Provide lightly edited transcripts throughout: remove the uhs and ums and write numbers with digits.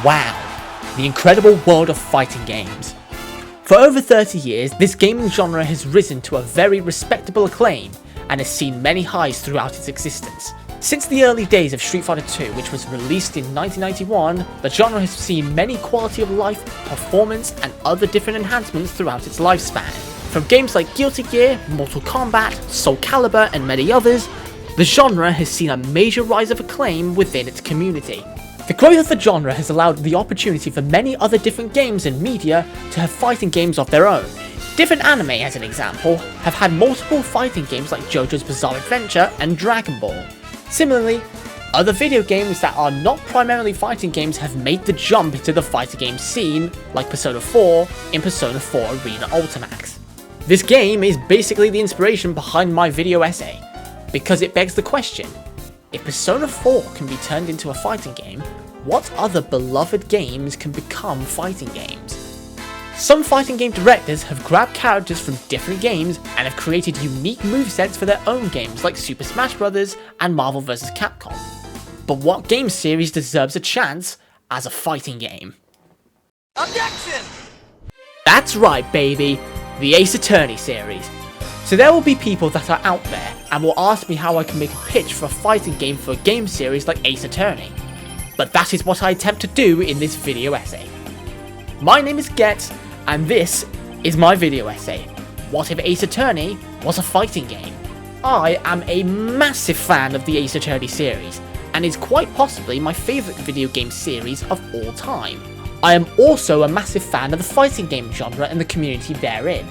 WoW, the incredible world of fighting games. For over 30 years, this gaming genre has risen to a very respectable acclaim and has seen many highs throughout its existence. Since the early days of Street Fighter II, which was released in 1991, the genre has seen many quality of life, performance, and other different enhancements throughout its lifespan. From games like Guilty Gear, Mortal Kombat, Soul Calibur, and many others, the genre has seen a major rise of acclaim within its community. The growth of the genre has allowed the opportunity for many other different games and media to have fighting games of their own. Different anime, as an example, have had multiple fighting games like JoJo's Bizarre Adventure and Dragon Ball. Similarly, other video games that are not primarily fighting games have made the jump into the fighting game scene, like Persona 4 in Persona 4 Arena Ultimax. This game is basically the inspiration behind my video essay, because it begs the question, if Persona 4 can be turned into a fighting game, what other beloved games can become fighting games? Some fighting game directors have grabbed characters from different games and have created unique movesets for their own games like Super Smash Bros. And Marvel vs. Capcom. But what game series deserves a chance as a fighting game? Objection! That's right, baby, the Ace Attorney series. So there will be people that are out there and will ask me how I can make a pitch for a fighting game for a game series like Ace Attorney. But that is what I attempt to do in this video essay. My name is Get, and this is my video essay. What if Ace Attorney was a fighting game? I am a massive fan of the Ace Attorney series, and is quite possibly my favourite video game series of all time. I am also a massive fan of the fighting game genre and the community therein.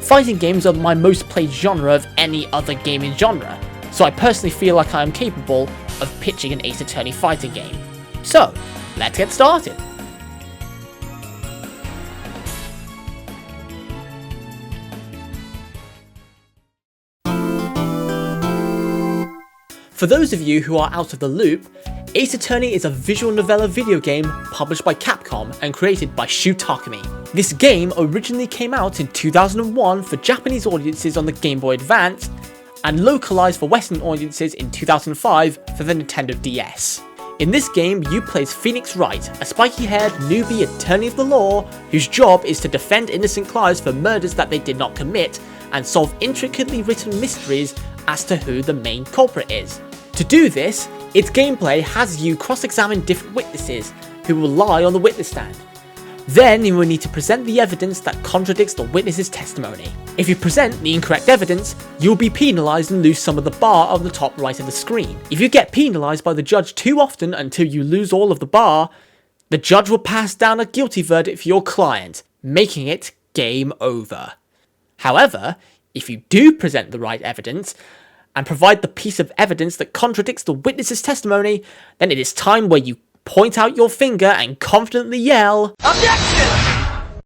Fighting games are my most played genre of any other gaming genre, so I personally feel like I am capable of pitching an Ace Attorney fighting game. So, let's get started. For those of you who are out of the loop, Ace Attorney is a visual novella video game published by Capcom and created by Shu Takumi. This game originally came out in 2001 for Japanese audiences on the Game Boy Advance, and localized for Western audiences in 2005 for the Nintendo DS. In this game, you play as Phoenix Wright, a spiky-haired newbie attorney of the law whose job is to defend innocent clients for murders that they did not commit and solve intricately written mysteries as to who the main culprit is. To do this, its gameplay has you cross-examine different witnesses who will lie on the witness stand. Then you will need to present the evidence that contradicts the witness's testimony. If you present the incorrect evidence, you will be penalised and lose some of the bar on the top right of the screen. If you get penalised by the judge too often until you lose all of the bar, the judge will pass down a guilty verdict for your client, making it game over. However, if you do present the right evidence, and provide the piece of evidence that contradicts the witness's testimony, then it is time where you point out your finger and confidently yell, Objection!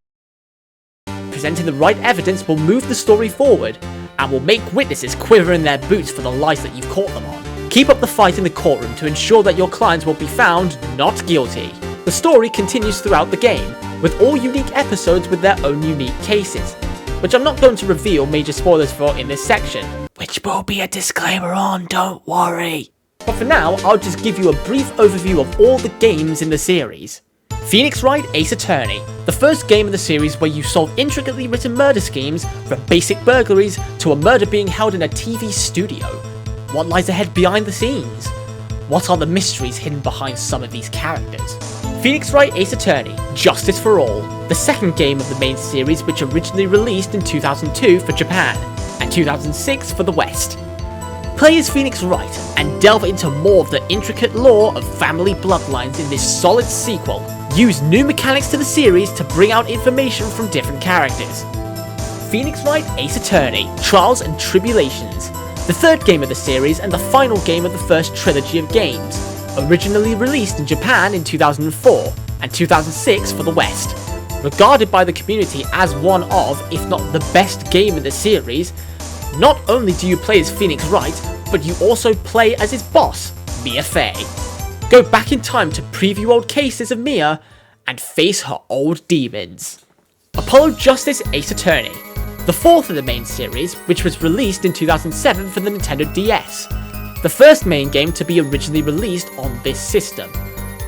Presenting the right evidence will move the story forward, and will make witnesses quiver in their boots for the lies that you've caught them on. Keep up the fight in the courtroom to ensure that your clients will be found not guilty. The story continues throughout the game, with all unique episodes with their own unique cases, which I'm not going to reveal major spoilers for in this section, which will be a disclaimer on, don't worry. But for now, I'll just give you a brief overview of all the games in the series. Phoenix Wright Ace Attorney, the first game in the series where you solve intricately written murder schemes from basic burglaries to a murder being held in a TV studio. What lies ahead behind the scenes? What are the mysteries hidden behind some of these characters? Phoenix Wright Ace Attorney, Justice for All, the second game of the main series which originally released in 2002 for Japan, and 2006 for the West. Play as Phoenix Wright and delve into more of the intricate lore of family bloodlines in this solid sequel. Use new mechanics to the series to bring out information from different characters. Phoenix Wright Ace Attorney, Trials and Tribulations, the third game of the series and the final game of the first trilogy of games, originally released in Japan in 2004 and 2006 for the West. Regarded by the community as one of, if not the best game in the series, not only do you play as Phoenix Wright, but you also play as his boss, Mia Fey. Go back in time to preview old cases of Mia and face her old demons. Apollo Justice Ace Attorney, the fourth of the main series, which was released in 2007 for the Nintendo DS. The first main game to be originally released on this system.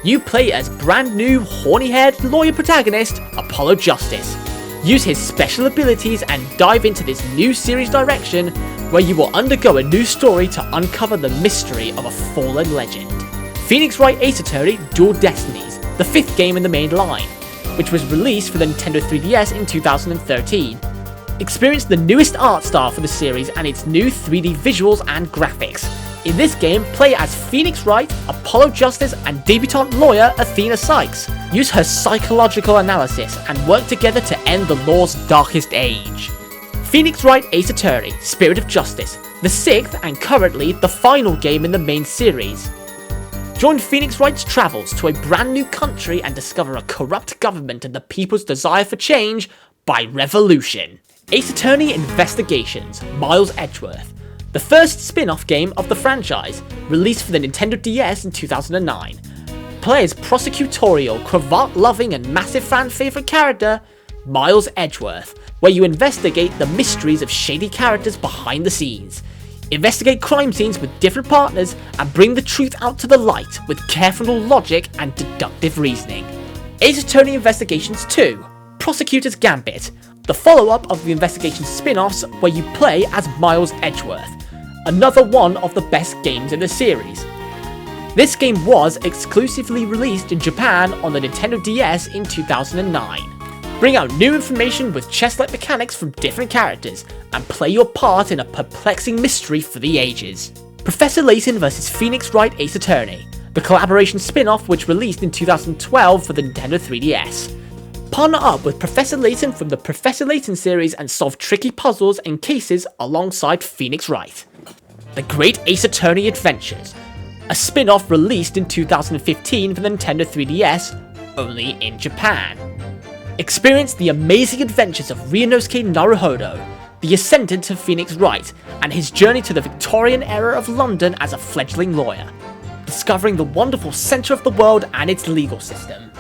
You play as brand new, horny-haired lawyer protagonist, Apollo Justice. Use his special abilities and dive into this new series direction where you will undergo a new story to uncover the mystery of a fallen legend. Phoenix Wright Ace Attorney Dual Destinies, the 5th game in the main line, which was released for the Nintendo 3DS in 2013. Experience the newest art style for the series and its new 3D visuals and graphics. In this game, play as Phoenix Wright, Apollo Justice, and debutante lawyer Athena Sykes. Use her psychological analysis and work together to end the law's darkest age. Phoenix Wright Ace Attorney Spirit of Justice, the 6th and currently the final game in the main series. Join Phoenix Wright's travels to a brand new country and discover a corrupt government and the people's desire for change by revolution. Ace Attorney Investigations Miles Edgeworth, the first spin-off game of the franchise, released for the Nintendo DS in 2009. Play as prosecutorial, cravat-loving and massive fan-favourite character, Miles Edgeworth, where you investigate the mysteries of shady characters behind the scenes. Investigate crime scenes with different partners and bring the truth out to the light with careful logic and deductive reasoning. Ace Attorney Investigations 2, Prosecutor's Gambit, the follow-up of the Investigations spin-offs where you play as Miles Edgeworth, another one of the best games in the series. This game was exclusively released in Japan on the Nintendo DS in 2009. Bring out new information with chess-like mechanics from different characters, and play your part in a perplexing mystery for the ages. Professor Layton vs Phoenix Wright Ace Attorney, the collaboration spin-off which released in 2012 for the Nintendo 3DS. Partner up with Professor Layton from the Professor Layton series and solve tricky puzzles and cases alongside Phoenix Wright. The Great Ace Attorney Adventures, a spin-off released in 2015 for the Nintendo 3DS, only in Japan. Experience the amazing adventures of Ryunosuke Naruhodo, the ascendant to Phoenix Wright, and his journey to the Victorian era of London as a fledgling lawyer, discovering the wonderful centre of the world and its legal system.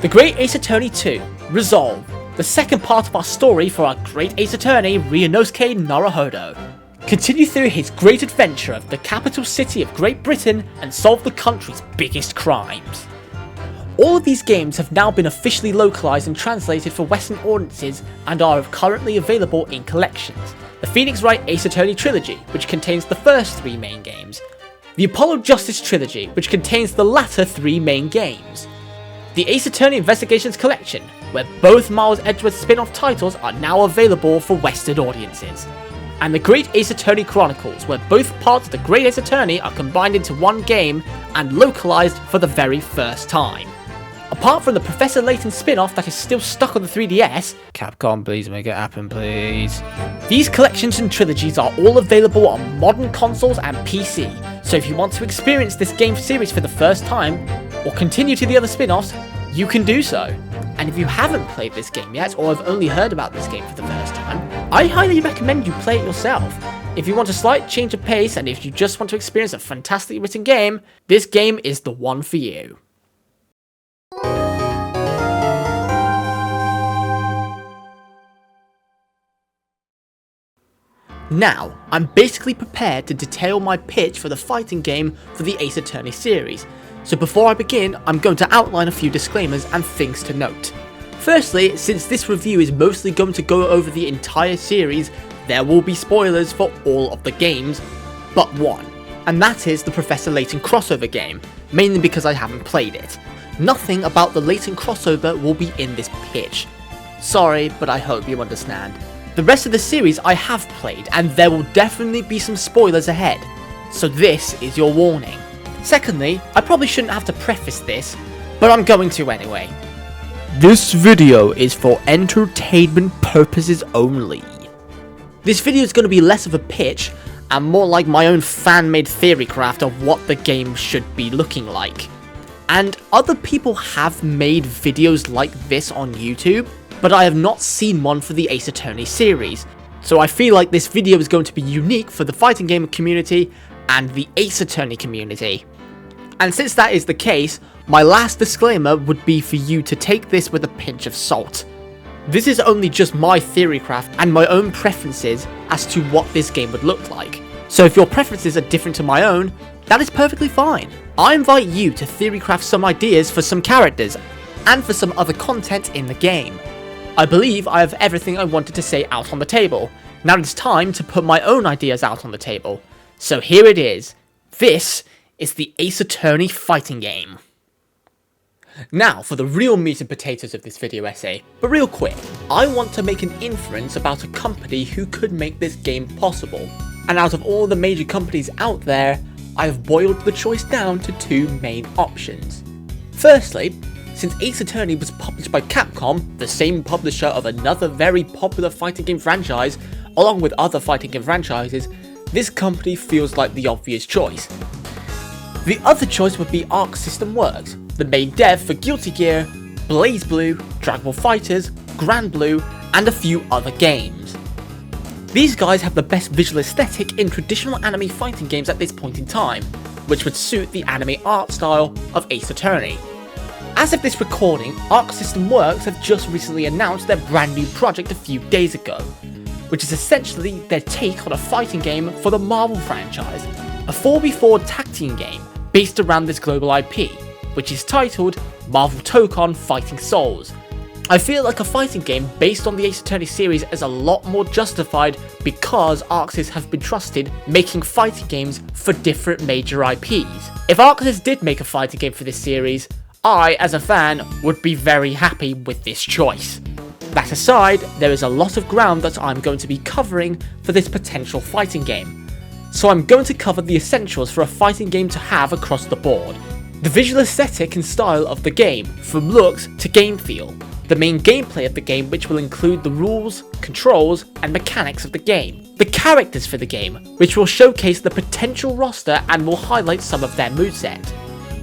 The Great Ace Attorney 2, Resolve, the second part of our story for our Great Ace Attorney Ryunosuke Naruhodo. Continue through his great adventure of the capital city of Great Britain and solve the country's biggest crimes. All of these games have now been officially localized and translated for Western audiences and are currently available in collections. The Phoenix Wright Ace Attorney Trilogy, which contains the first 3 main games. The Apollo Justice Trilogy, which contains the latter 3 main games. The Ace Attorney Investigations Collection, where both Miles Edgeworth spin-off titles are now available for Western audiences. And the Great Ace Attorney Chronicles, where both parts of the Great Ace Attorney are combined into one game and localized for the very first time. Apart from the Professor Layton spin-off that is still stuck on the 3DS, Capcom, please make it happen, please. These collections and trilogies are all available on modern consoles and PC, so if you want to experience this game series for the first time, or continue to the other spin-offs, you can do so. And if you haven't played this game yet, or have only heard about this game for the first time, I highly recommend you play it yourself. If you want a slight change of pace, and if you just want to experience a fantastically written game, this game is the one for you. Now, I'm basically prepared to detail my pitch for the fighting game for the Ace Attorney series, so before I begin, I'm going to outline a few disclaimers and things to note. Firstly, since this review is mostly going to go over the entire series, there will be spoilers for all of the games, but one, and that is the Professor Layton crossover game, mainly because I haven't played it. Nothing about the Layton crossover will be in this pitch. Sorry, but I hope you understand. The rest of the series I have played, and there will definitely be some spoilers ahead, so this is your warning. Secondly, I probably shouldn't have to preface this, but I'm going to anyway. This video is for entertainment purposes only. This video is going to be less of a pitch, and more like my own fan-made theory craft of what the game should be looking like. And other people have made videos like this on YouTube, but I have not seen one for the Ace Attorney series, so I feel like this video is going to be unique for the fighting game community and the Ace Attorney community. And since that is the case, my last disclaimer would be for you to take this with a pinch of salt. This is only just my theory craft and my own preferences as to what this game would look like. So if your preferences are different to my own, that is perfectly fine. I invite you to theorycraft some ideas for some characters, and for some other content in the game. I believe I have everything I wanted to say out on the table. Now it's time to put my own ideas out on the table. So here it is. This is the Ace Attorney fighting game. Now for the real meat and potatoes of this video essay, but real quick, I want to make an inference about a company who could make this game possible. And out of all the major companies out there, I have boiled the choice down to two main options. Firstly, since Ace Attorney was published by Capcom, the same publisher of another very popular fighting game franchise, along with other fighting game franchises, this company feels like the obvious choice. The other choice would be Arc System Works, the main dev for Guilty Gear, BlazBlue, Dragon Ball FighterZ, Granblue, and a few other games. These guys have the best visual aesthetic in traditional anime fighting games at this point in time, which would suit the anime art style of Ace Attorney. As of this recording, Arc System Works have just recently announced their brand new project a few days ago, which is essentially their take on a fighting game for the Marvel franchise, a 4v4 tag team game based around this global IP, which is titled Marvel Tokon Fighting Souls. I feel like a fighting game based on the Ace Attorney series is a lot more justified because ArcSys have been trusted making fighting games for different major IPs. If ArcSys did make a fighting game for this series, I, as a fan, would be very happy with this choice. That aside, there is a lot of ground that I'm going to be covering for this potential fighting game. So I'm going to cover the essentials for a fighting game to have across the board. The visual aesthetic and style of the game, from looks to game feel. The main gameplay of the game, which will include the rules, controls, and mechanics of the game. The characters for the game, which will showcase the potential roster and will highlight some of their moveset.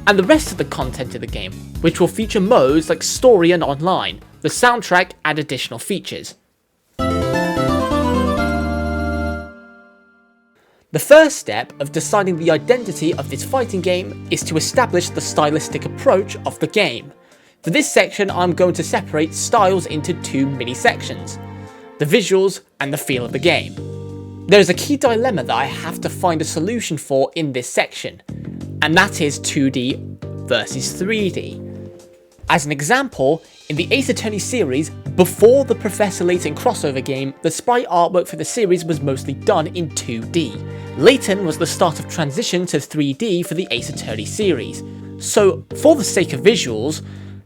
And the rest of the content of the game, which will feature modes like story and online, the soundtrack, and additional features. The first step of deciding the identity of this fighting game is to establish the stylistic approach of the game. For this section, I'm going to separate styles into two mini sections, the visuals and the feel of the game. There is a key dilemma that I have to find a solution for in this section, and that is 2D versus 3D. As an example, in the Ace Attorney series, before the Professor Layton crossover game, the sprite artwork for the series was mostly done in 2D. Layton was the start of transition to 3D for the Ace Attorney series. So, for the sake of visuals,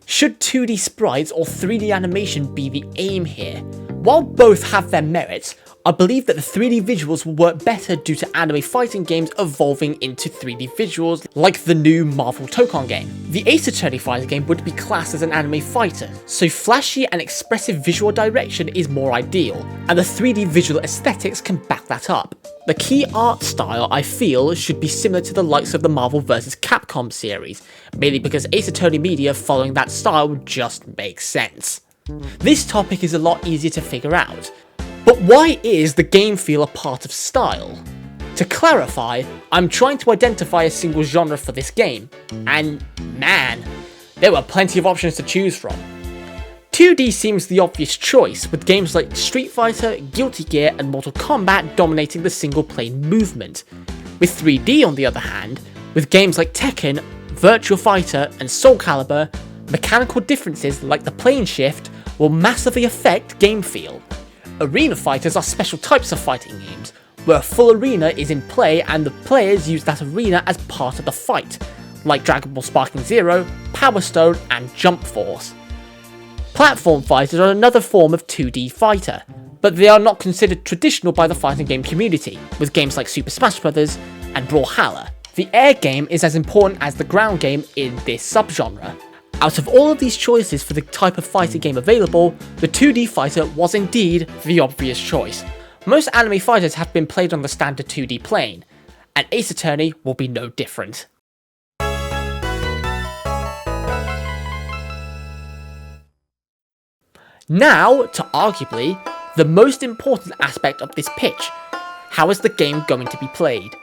should 2D sprites or 3D animation be the aim here? While both have their merits, I believe that the 3D visuals will work better due to anime fighting games evolving into 3D visuals like the new Marvel Tokon game. The Ace Attorney fighting game would be classed as an anime fighter, so flashy and expressive visual direction is more ideal, and the 3D visual aesthetics can back that up. The key art style, I feel, should be similar to the likes of the Marvel vs. Capcom series, mainly because Ace Attorney media following that style just makes sense. This topic is a lot easier to figure out, but why is the game feel a part of style? To clarify, I'm trying to identify a single genre for this game, and man, there were plenty of options to choose from. 2D seems the obvious choice, with games like Street Fighter, Guilty Gear, and Mortal Kombat dominating the single plane movement. With 3D on the other hand, with games like Tekken, Virtua Fighter, and Soul Calibur, mechanical differences like the plane shift will massively affect game feel. Arena fighters are special types of fighting games, where a full arena is in play and the players use that arena as part of the fight, like Dragon Ball Sparking Zero, Power Stone, and Jump Force. Platform fighters are another form of 2D fighter, but they are not considered traditional by the fighting game community, with games like Super Smash Bros. And Brawlhalla. The air game is as important as the ground game in this subgenre. Out of all of these choices for the type of fighting game available, the 2D fighter was indeed the obvious choice. Most anime fighters have been played on the standard 2D plane, and Ace Attorney will be no different. Now to arguably the most important aspect of this pitch. How is the game going to be played?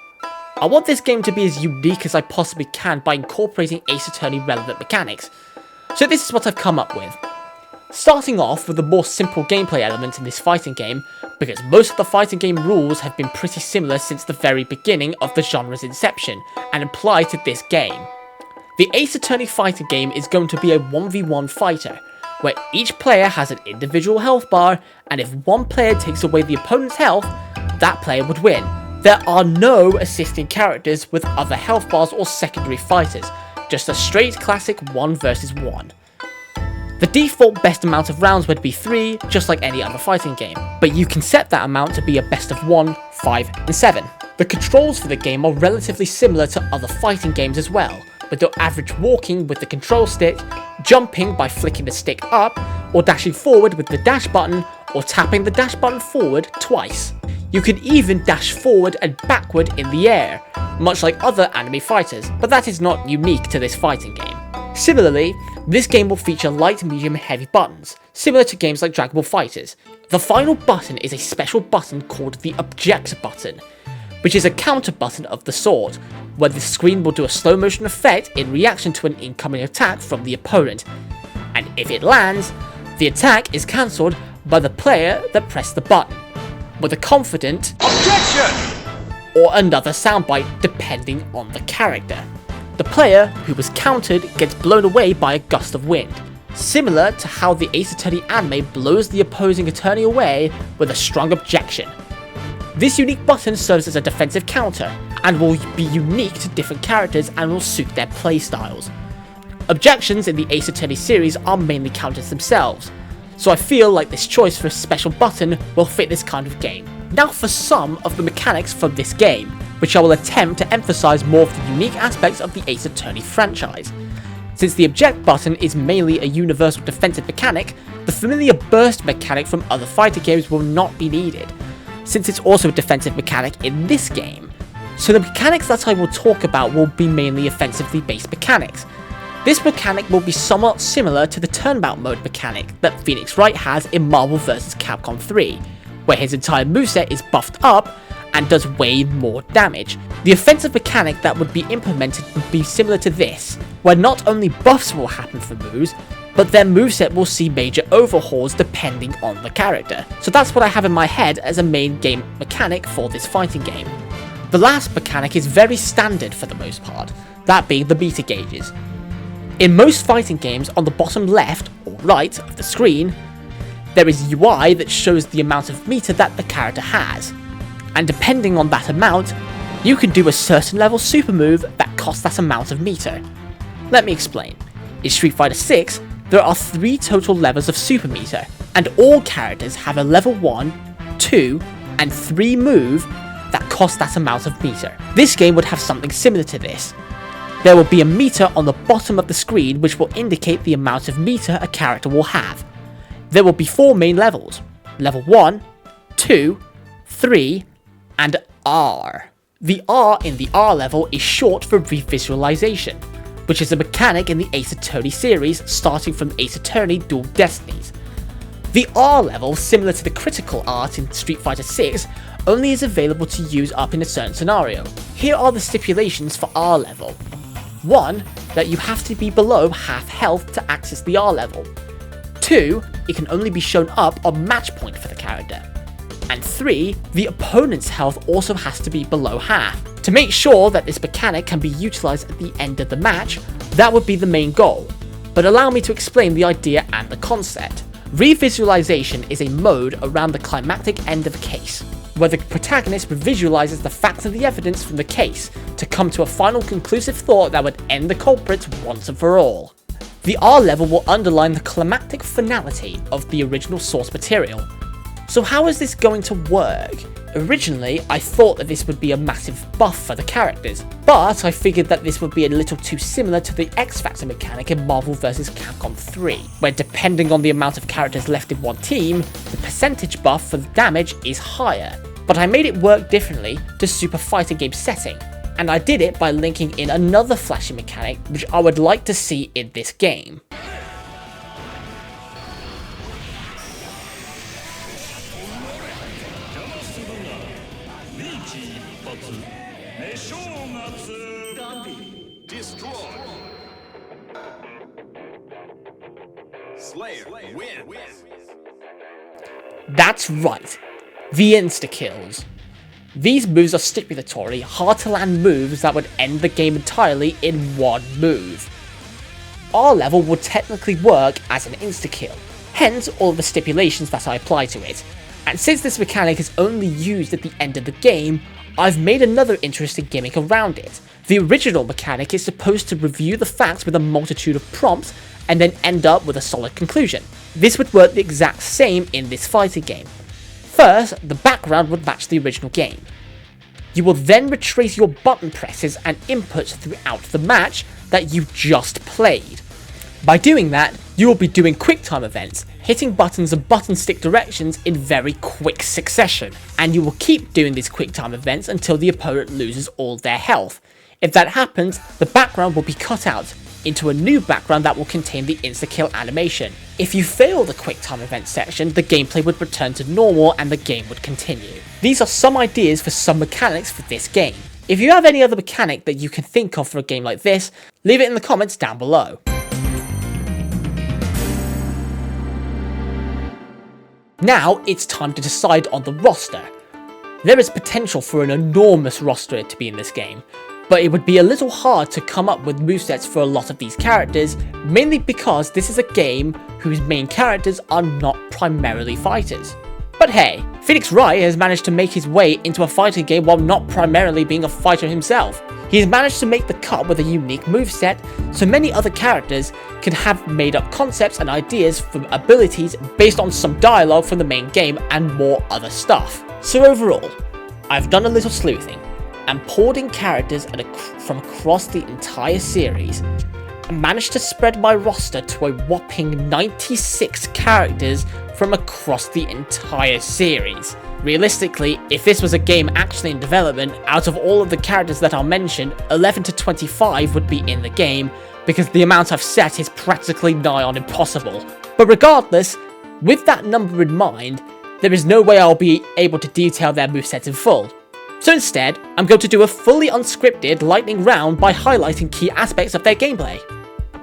I want this game to be as unique as I possibly can by incorporating Ace Attorney relevant mechanics. So this is what I've come up with. Starting off with the more simple gameplay elements in this fighting game, because most of the fighting game rules have been pretty similar since the very beginning of the genre's inception, and apply to this game. The Ace Attorney fighting game is going to be a 1v1 fighter, where each player has an individual health bar, and if one player takes away the opponent's health, that player would win. There are no assisting characters with other health bars or secondary fighters, just a straight classic 1 versus 1. The default best amount of rounds would be 3, just like any other fighting game, but you can set that amount to be a best of 1, 5, and 7. The controls for the game are relatively similar to other fighting games as well, with your average walking with the control stick, jumping by flicking the stick up, or dashing forward with the dash button, or tapping the dash button forward twice. You can even dash forward and backward in the air, much like other anime fighters, but that is not unique to this fighting game. Similarly, this game will feature light, medium, and heavy buttons, similar to games like Dragon Ball FighterZ. The final button is a special button called the Object button, which is a counter button of the sort, where the screen will do a slow motion effect in reaction to an incoming attack from the opponent, and if it lands, the attack is cancelled by the player that pressed the button, with a confident Objection! or another soundbite depending on the character. The player who was countered gets blown away by a gust of wind, similar to how the Ace Attorney anime blows the opposing attorney away with a strong objection. This unique button serves as a defensive counter, and will be unique to different characters and will suit their playstyles. Objections in the Ace Attorney series are mainly counters themselves, so I feel like this choice for a special button will fit this kind of game. Now for some of the mechanics from this game, which I will attempt to emphasize more of the unique aspects of the Ace Attorney franchise. Since the Object button is mainly a universal defensive mechanic, the familiar burst mechanic from other fighter games will not be needed, since it's also a defensive mechanic in this game. So the mechanics that I will talk about will be mainly offensively based mechanics. This mechanic will be somewhat similar to the turnabout mode mechanic that Phoenix Wright has in Marvel vs. Capcom 3, where his entire moveset is buffed up and does way more damage. The offensive mechanic that would be implemented would be similar to this, where not only buffs will happen for moves, but their moveset will see major overhauls depending on the character. So that's what I have in my head as a main game mechanic for this fighting game. The last mechanic is very standard for the most part, that being the meter gauges. In most fighting games, on the bottom left or right of the screen, there is UI that shows the amount of meter that the character has, and depending on that amount, you can do a certain level super move that costs that amount of meter. Let me explain. In Street Fighter 6, there are 3 total levels of super meter, and all characters have a level 1, 2, and 3 move that cost that amount of meter. This game would have something similar to this. There will be a meter on the bottom of the screen which will indicate the amount of meter a character will have. There will be 4 main levels, level 1, 2, 3, and R. The R in the R level is short for revisualization, which is a mechanic in the Ace Attorney series starting from Ace Attorney Dual Destinies. The R level, similar to the critical art in Street Fighter 6, only is available to use up in a certain scenario. Here are the stipulations for R level. 1. That you have to be below half health to access the R level. 2. It can only be shown up on match point for the character. And 3. The opponent's health also has to be below half. To make sure that this mechanic can be utilised at the end of the match, that would be the main goal. But allow me to explain the idea and the concept. Revisualization is a mode around the climactic end of a case, where the protagonist revisualizes the facts and the evidence from the case to come to a final conclusive thought that would end the culprits once and for all. The R level will underline the climactic finality of the original source material. So how is this going to work? Originally, I thought that this would be a massive buff for the characters, but I figured that this would be a little too similar to the X-Factor mechanic in Marvel vs. Capcom 3, where depending on the amount of characters left in one team, the percentage buff for the damage is higher. But I made it work differently to suit a fighting game setting, and I did it by linking in another flashy mechanic which I would like to see in this game. That's right, the insta-kills. These moves are stipulatory, hard-to-land moves that would end the game entirely in one move. Our level would technically work as an insta-kill, hence all of the stipulations that I apply to it. And since this mechanic is only used at the end of the game, I've made another interesting gimmick around it. The original mechanic is supposed to review the facts with a multitude of prompts and then end up with a solid conclusion. This would work the exact same in this fighting game. First, the background would match the original game. You will then retrace your button presses and inputs throughout the match that you just played. By doing that, you will be doing QuickTime events, hitting buttons and button stick directions in very quick succession, and you will keep doing these QuickTime events until the opponent loses all their health. If that happens, the background will be cut out into a new background that will contain the insta-kill animation. If you fail the QuickTime event section, the gameplay would return to normal and the game would continue. These are some ideas for some mechanics for this game. If you have any other mechanic that you can think of for a game like this, leave it in the comments down below. Now it's time to decide on the roster. There is potential for an enormous roster to be in this game, but it would be a little hard to come up with movesets for a lot of these characters, mainly because this is a game whose main characters are not primarily fighters. But hey, Phoenix Wright has managed to make his way into a fighting game while not primarily being a fighter himself. He has managed to make the cut with a unique moveset, so many other characters can have made up concepts and ideas from abilities based on some dialogue from the main game and more other stuff. So overall, I've done a little sleuthing and poured in characters from across the entire series, and managed to spread my roster to a whopping 96 characters from across the entire series. Realistically, if this was a game actually in development, out of all of the characters that I'll mention, 11 to 25 would be in the game, because the amount I've set is practically nigh on impossible. But regardless, with that number in mind, there is no way I'll be able to detail their movesets in full. So instead, I'm going to do a fully unscripted lightning round by highlighting key aspects of their gameplay,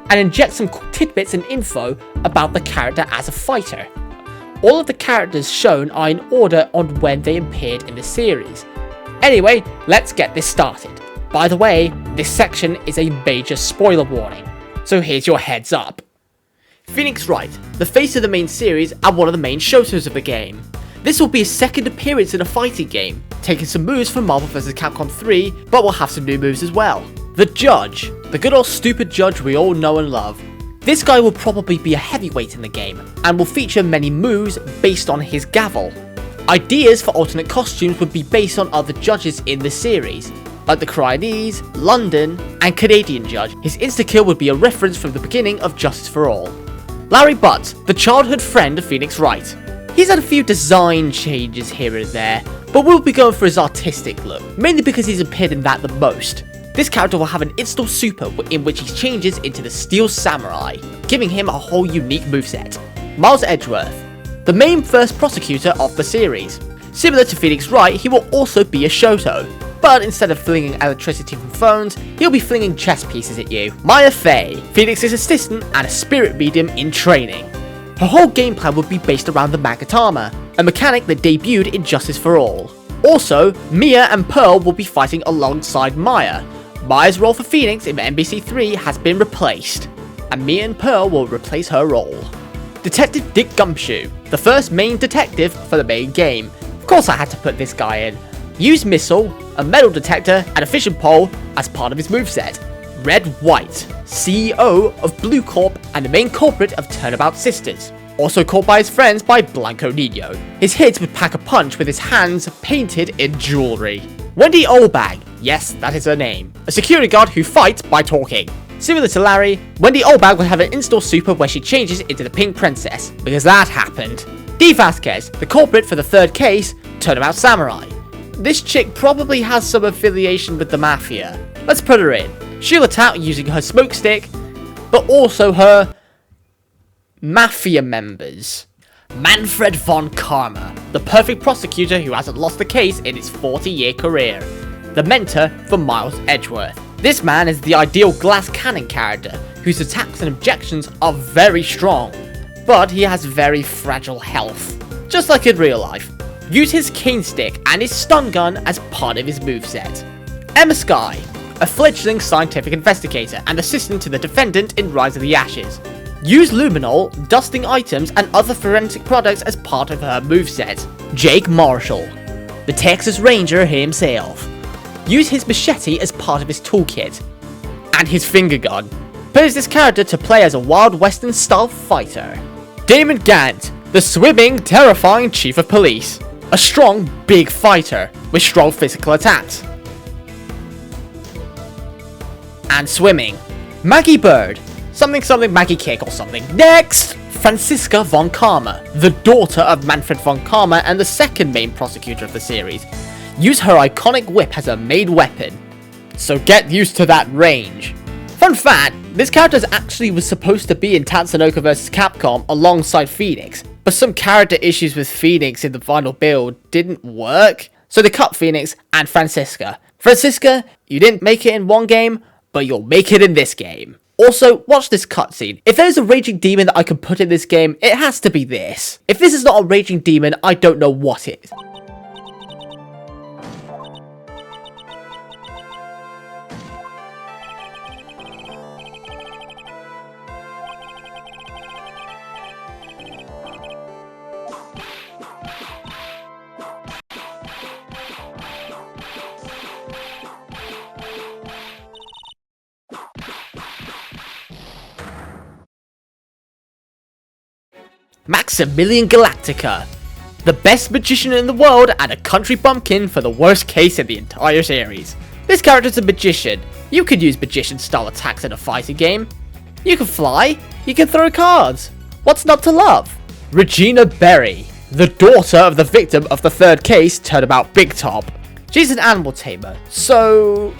and inject some tidbits and info about the character as a fighter. All of the characters shown are in order on when they appeared in the series. Anyway, let's get this started. By the way, this section is a major spoiler warning, so here's your heads up. Phoenix Wright, the face of the main series and one of the main shotos of the game. This will be his second appearance in a fighting game, taking some moves from Marvel vs. Capcom 3, but will have some new moves as well. The Judge, the good old stupid judge we all know and love. This guy will probably be a heavyweight in the game, and will feature many moves based on his gavel. Ideas for alternate costumes would be based on other judges in the series, like the Chinese, London, and Canadian judge. His insta-kill would be a reference from the beginning of Justice for All. Larry Butt, the childhood friend of Phoenix Wright. He's had a few design changes here and there, but we'll be going for his artistic look, mainly because he's appeared in that the most. This character will have an install super in which he changes into the Steel Samurai, giving him a whole unique moveset. Miles Edgeworth, the main first prosecutor of the series. Similar to Phoenix Wright, he will also be a Shoto, but instead of flinging electricity from phones, he'll be flinging chess pieces at you. Maya Fey, Phoenix's assistant and a spirit medium in training. Her whole game plan would be based around the Magatama, a mechanic that debuted in Justice for All. Also, Mia and Pearl will be fighting alongside Maya. Maya's role for Phoenix in MBC3 has been replaced, and Mia and Pearl will replace her role. Detective Dick Gumshoe, the first main detective for the main game. Of course I had to put this guy in. Use missile, a metal detector, and a fishing pole as part of his moveset. Red White, CEO of Blue Corp and the main culprit of Turnabout Sisters. Also caught by his friends by Blanco Nino. His hits would pack a punch with his hands painted in jewelry. Wendy Olbag, yes, that is her name. A security guard who fights by talking. Similar to Larry, Wendy Olbag will have an install super where she changes into the Pink Princess, because that happened. Dee Vasquez, the culprit for the third case, Turnabout Samurai. This chick probably has some affiliation with the Mafia. Let's put her in. She'll attack using her smoke stick, but also her Mafia members. Manfred von Karma, the perfect prosecutor who hasn't lost a case in his 40-year career. The mentor for Miles Edgeworth. This man is the ideal glass cannon character, whose attacks and objections are very strong. but he has very fragile health, just like in real life. Use his cane stick and his stun gun as part of his moveset. Emma Skye, a fledgling scientific investigator and assistant to the defendant in Rise of the Ashes. Use luminol, dusting items, and other forensic products as part of her moveset. Jake Marshall, the Texas Ranger himself. Use his machete as part of his toolkit. And his finger gun. Pose this character to play as a Wild Western style fighter. Damon Gant, the swimming, terrifying chief of police. A strong, big fighter with strong physical attacks. And swimming. Maggie Bird, something Maggie Kick or something. Next! Franziska von Karma, the daughter of Manfred von Karma and the second main prosecutor of the series. Use her iconic whip as a main weapon, so get used to that range. Fun fact, this character actually was supposed to be in Tatsunoko vs Capcom alongside Phoenix, but some character issues with Phoenix in the final build didn't work, so they cut Phoenix and Franziska. Franziska, you didn't make it in one game, but you'll make it in this game. Also, watch this cutscene. If there's a raging demon that I can put in this game, it has to be this. If this is not a raging demon, I don't know what is. Maximilian Galactica, the best magician in the world and a country bumpkin for the worst case in the entire series. This character's a magician. You could use magician style attacks in a fighting game. You can fly, you can throw cards. What's not to love? Regina Berry, the daughter of the victim of the third case Turnabout Big Top. She's an animal tamer, so...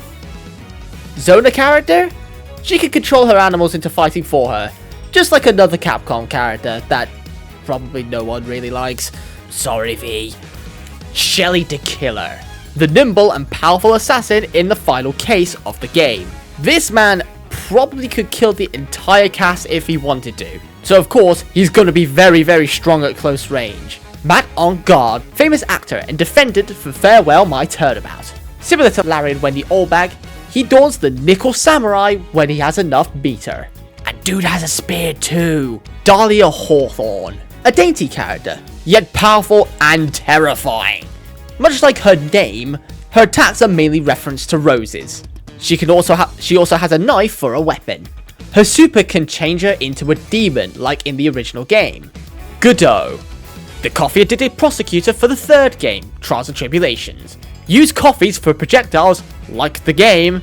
Zona character? She can control her animals into fighting for her, just like another Capcom character that probably no one really likes. Sorry, V. Shelly the Killer, the nimble and powerful assassin in the final case of the game. This man probably could kill the entire cast if he wanted to, so of course he's gonna be very, very strong at close range. Matt Engarde, famous actor and defendant for Farewell My Turnabout. Similar to Larry and Wendy Olbag, he dons the Nickel Samurai when he has enough meter. And dude has a spear too. Dahlia Hawthorne, a dainty character, yet powerful and terrifying. Much like her name, her attacks are mainly referenced to roses. She also has a knife for a weapon. Her super can change her into a demon like in the original game. Godot, the coffee-addicted prosecutor for the third game, Trials and Tribulations. Use coffees for projectiles like the game,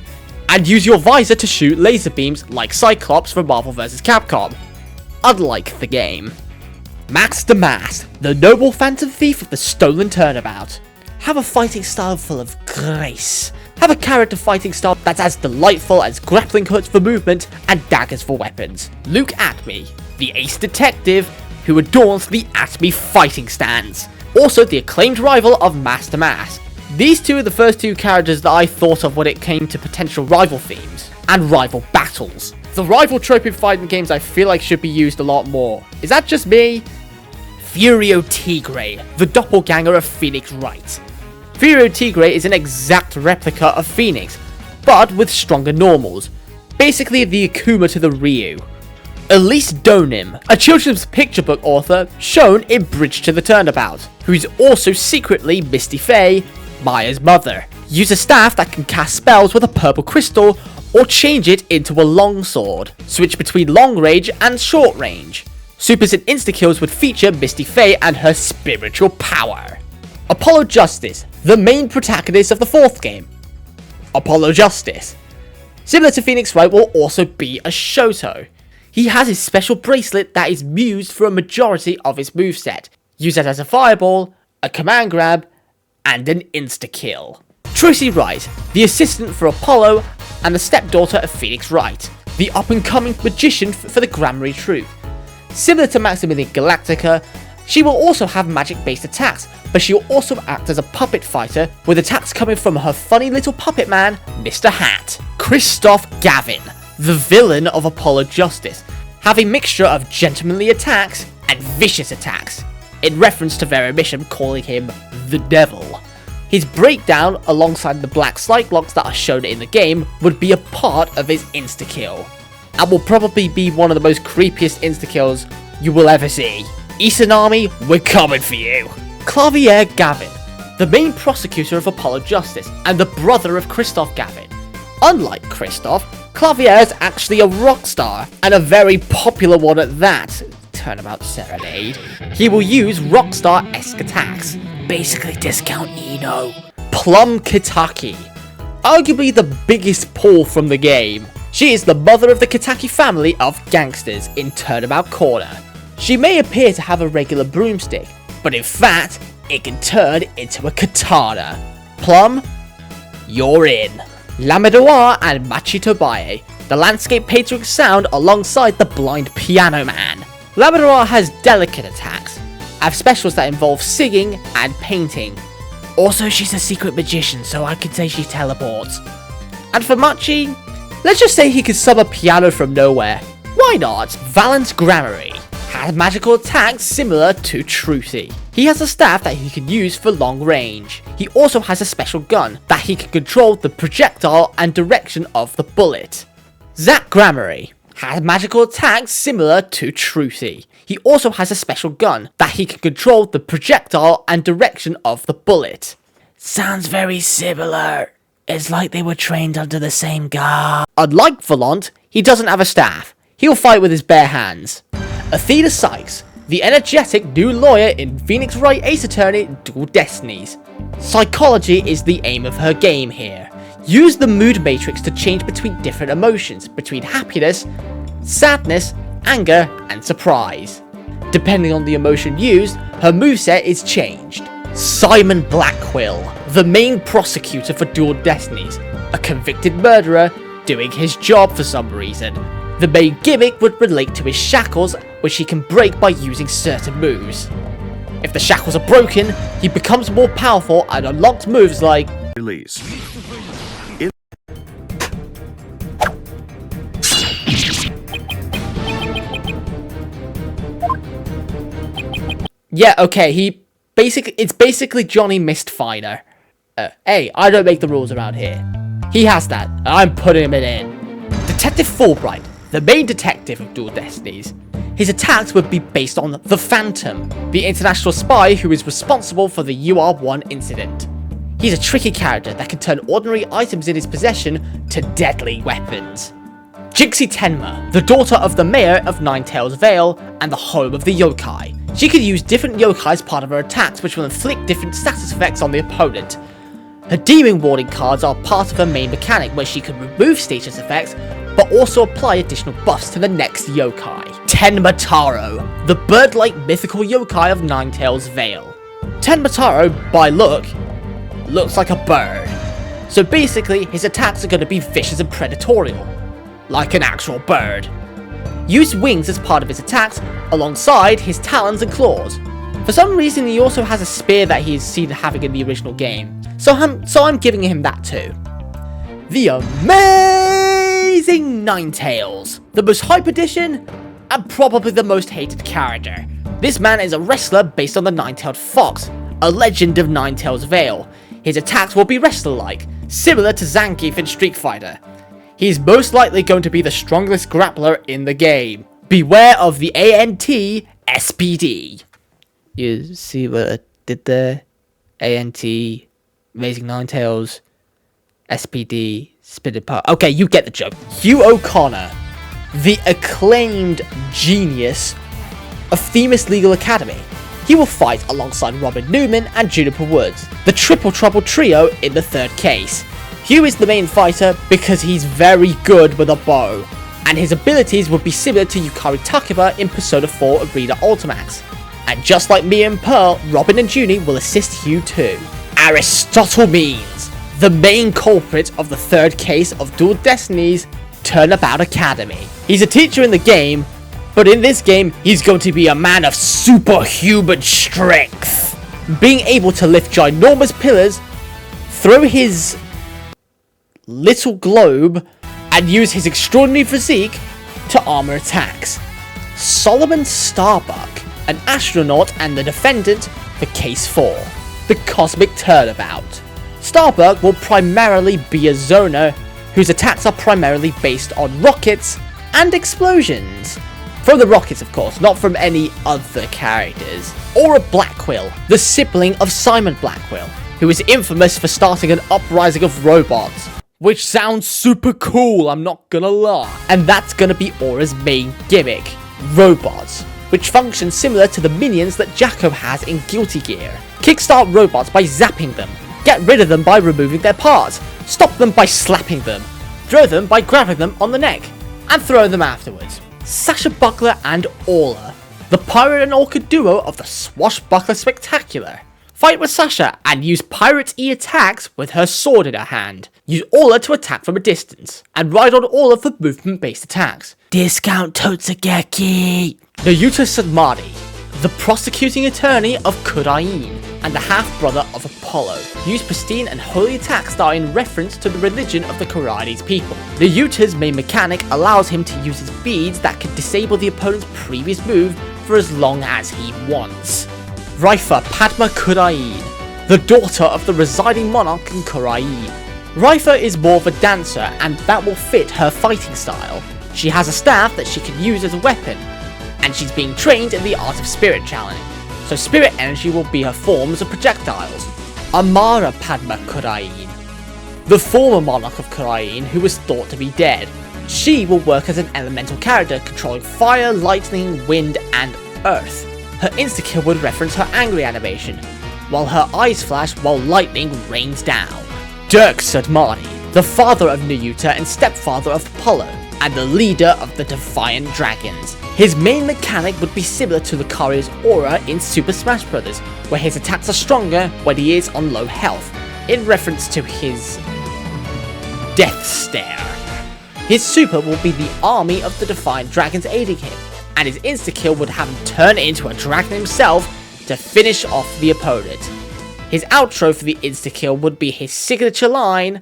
and use your visor to shoot laser beams like Cyclops from Marvel vs Capcom, unlike the game. Max Damask, the noble phantom thief of the Stolen Turnabout. Have a fighting style full of grace. Have a character fighting style that's as delightful as grappling hooks for movement and daggers for weapons. Luke Atme, the ace detective who adorns the Atme fighting stance. Also the acclaimed rival of Master Mask. These two are the first two characters that I thought of when it came to potential rival themes and rival battles. The rival trope in fighting games I feel like should be used a lot more. Is that just me? Furio Tigre, the doppelganger of Phoenix Wright. Furio Tigre is an exact replica of Phoenix, but with stronger normals. Basically the Akuma to the Ryu. Elise Donim, a children's picture book author shown in Bridge to the Turnabout, who is also secretly Misty Faye, Maya's mother. Use a staff that can cast spells with a purple crystal or change it into a longsword. Switch between long range and short range. Supers and insta-kills would feature Misty Faye and her spiritual power. Apollo Justice, the main protagonist of the fourth game. Apollo Justice, similar to Phoenix Wright, will also be a Shoto. He has his special bracelet that is used for a majority of his moveset. Use it as a fireball, a command grab, and an insta-kill. Tracy Wright, the assistant for Apollo and the stepdaughter of Phoenix Wright, the up-and-coming magician for the Gramarye Troupe. Similar to Maximilian Galactica, she will also have magic-based attacks, but she will also act as a puppet fighter with attacks coming from her funny little puppet man, Mr. Hat. Christoph Gavin, the villain of Apollo Justice, have a mixture of gentlemanly attacks and vicious attacks, in reference to Veromisham calling him the Devil. His breakdown alongside the black Cyclops that are shown in the game would be a part of his insta-kill, and will probably be one of the most creepiest insta-kills you will ever see. Izanami, we're coming for you! Clavier Gavin, the main prosecutor of Apollo Justice and the brother of Christoph Gavin. Unlike Christoph, Clavier is actually a rock star, and a very popular one at that. Turnabout Serenade. He will use Rockstar-esque attacks. Basically discount Eno. Plum Kitaki. Arguably the biggest pull from the game. She is the mother of the Kitaki family of gangsters in Turnabout Corner. She may appear to have a regular broomstick, but in fact, it can turn into a katana. Plum, you're in. Lamadoir and Machito Baye, the landscape painting sound alongside the blind piano man. Lamadoir has delicate attacks, have specials that involve singing and painting. Also, she's a secret magician, so I could say she teleports. And for Machi, let's just say he could sub a piano from nowhere. Why not? Valence Grammary has magical attacks similar to Trucy. He has a staff that he can use for long range. He also has a special gun that he can control the projectile and direction of the bullet. Zach Grammary has magical attacks similar to Trucy. He also has a special gun that he can control the projectile and direction of the bullet. Sounds very similar. It's like they were trained under the same guard. Unlike Volant, he doesn't have a staff. He'll fight with his bare hands. Athena Sykes, the energetic new lawyer in Phoenix Wright Ace Attorney Dual Destinies. Psychology is the aim of her game here. Use the mood matrix to change between different emotions, between happiness, sadness, anger, and surprise. Depending on the emotion used, her moveset is changed. Simon Blackquill, the main prosecutor for Dual Destinies, a convicted murderer doing his job for some reason. The main gimmick would relate to his shackles, which he can break by using certain moves. If the shackles are broken, he becomes more powerful and unlocks moves like Release. yeah, okay, it's basically Johnny Mistfiner. Hey, I don't make the rules around here. He has that, and I'm putting it in. Detective Fulbright, the main detective of Dual Destinies. His attacks would be based on the Phantom, the international spy who is responsible for the UR1 incident. He's a tricky character that can turn ordinary items in his possession to deadly weapons. Jinxie Tenma, the daughter of the mayor of Ninetales Vale and the home of the yokai. She can use different yokai as part of her attacks, which will inflict different status effects on the opponent. Her demon warding cards are part of her main mechanic, where she can remove status effects, but also apply additional buffs to the next yokai. Tenma Taro, the bird-like mythical yokai of Ninetales Vale. Tenma Taro, by looks like a bird. So basically, his attacks are going to be vicious and predatorial, like an actual bird. Use wings as part of his attacks, alongside his talons and claws. For some reason, he also has a spear that he's seen having in the original game, so I'm giving him that too. The amazing Ninetales, the most hype addition, and probably the most hated character. This man is a wrestler based on the Nine-Tailed Fox, a legend of Ninetales Vale. His attacks will be wrestler-like, similar to Zangief in Street Fighter. He's most likely going to be the strongest grappler in the game. Beware of the ANT SPD. You see what I did there? ANT, Amazing Ninetales, SPD, Spinning Part. Okay, you get the joke. Hugh O'Connor, the acclaimed genius of Themis Legal Academy. He will fight alongside Robin Newman and Juniper Woods, the Triple Trouble trio in the third case. Hugh is the main fighter because he's very good with a bow, and his abilities would be similar to Yukari Takiba in Persona 4 Arena Ultimax. And just like Mia and Pearl, Robin and Junie will assist Hugh too. Aristotle Means, the main culprit of the third case of Dual Destinies Turnabout Academy. He's a teacher in the game, but in this game, he's going to be a man of superhuman strength, being able to lift ginormous pillars, throw his little globe, and use his extraordinary physique to armor attacks. Solomon Starbuck, an astronaut and the defendant for Case 4, the Cosmic Turnabout. Starbug will primarily be a zoner whose attacks are primarily based on rockets and explosions. From the rockets, of course, not from any other characters. Aura Blackquill, the sibling of Simon Blackquill, who is infamous for starting an uprising of robots. Which sounds super cool, I'm not gonna lie. And that's gonna be Aura's main gimmick, robots, which function similar to the minions that Jacko has in Guilty Gear. Kickstart robots by zapping them, get rid of them by removing their parts, stop them by slapping them, throw them by grabbing them on the neck, and throw them afterwards. Sasha Buckler and Aura, the pirate and orca duo of the Swashbuckler Spectacular. Fight with Sasha and use Pirate-y attacks with her sword in her hand. Use Aura to attack from a distance, and ride on Aura for movement-based attacks. Discount Totsugeki! Nayuta Samadhi, the prosecuting attorney of Kurain, and the half-brother of Apollo. Use pristine and holy attacks that are in reference to the religion of the Kuranes people. Nayuta's main mechanic allows him to use his beads that can disable the opponent's previous move for as long as he wants. Raifa Padma Kurain, the daughter of the residing monarch in Kurain. Raifa is more of a dancer, and that will fit her fighting style. She has a staff that she can use as a weapon, and she's being trained in the art of spirit channeling, so spirit energy will be her forms of projectiles. Amara Padma Kurain, the former monarch of Kurain who was thought to be dead. She will work as an elemental character controlling fire, lightning, wind, and earth. Her insta-kill would reference her angry animation, while her eyes flash while lightning rains down. Dirk Sadmani, the father of Nayuta and stepfather of Apollo, and the leader of the Defiant Dragons. His main mechanic would be similar to Lucario's Aura in Super Smash Bros., where his attacks are stronger when he is on low health, in reference to his Death Stare. His super will be the army of the Defiant Dragons aiding him, and his insta-kill would have him turn into a dragon himself to finish off the opponent. His outro for the insta-kill would be his signature line,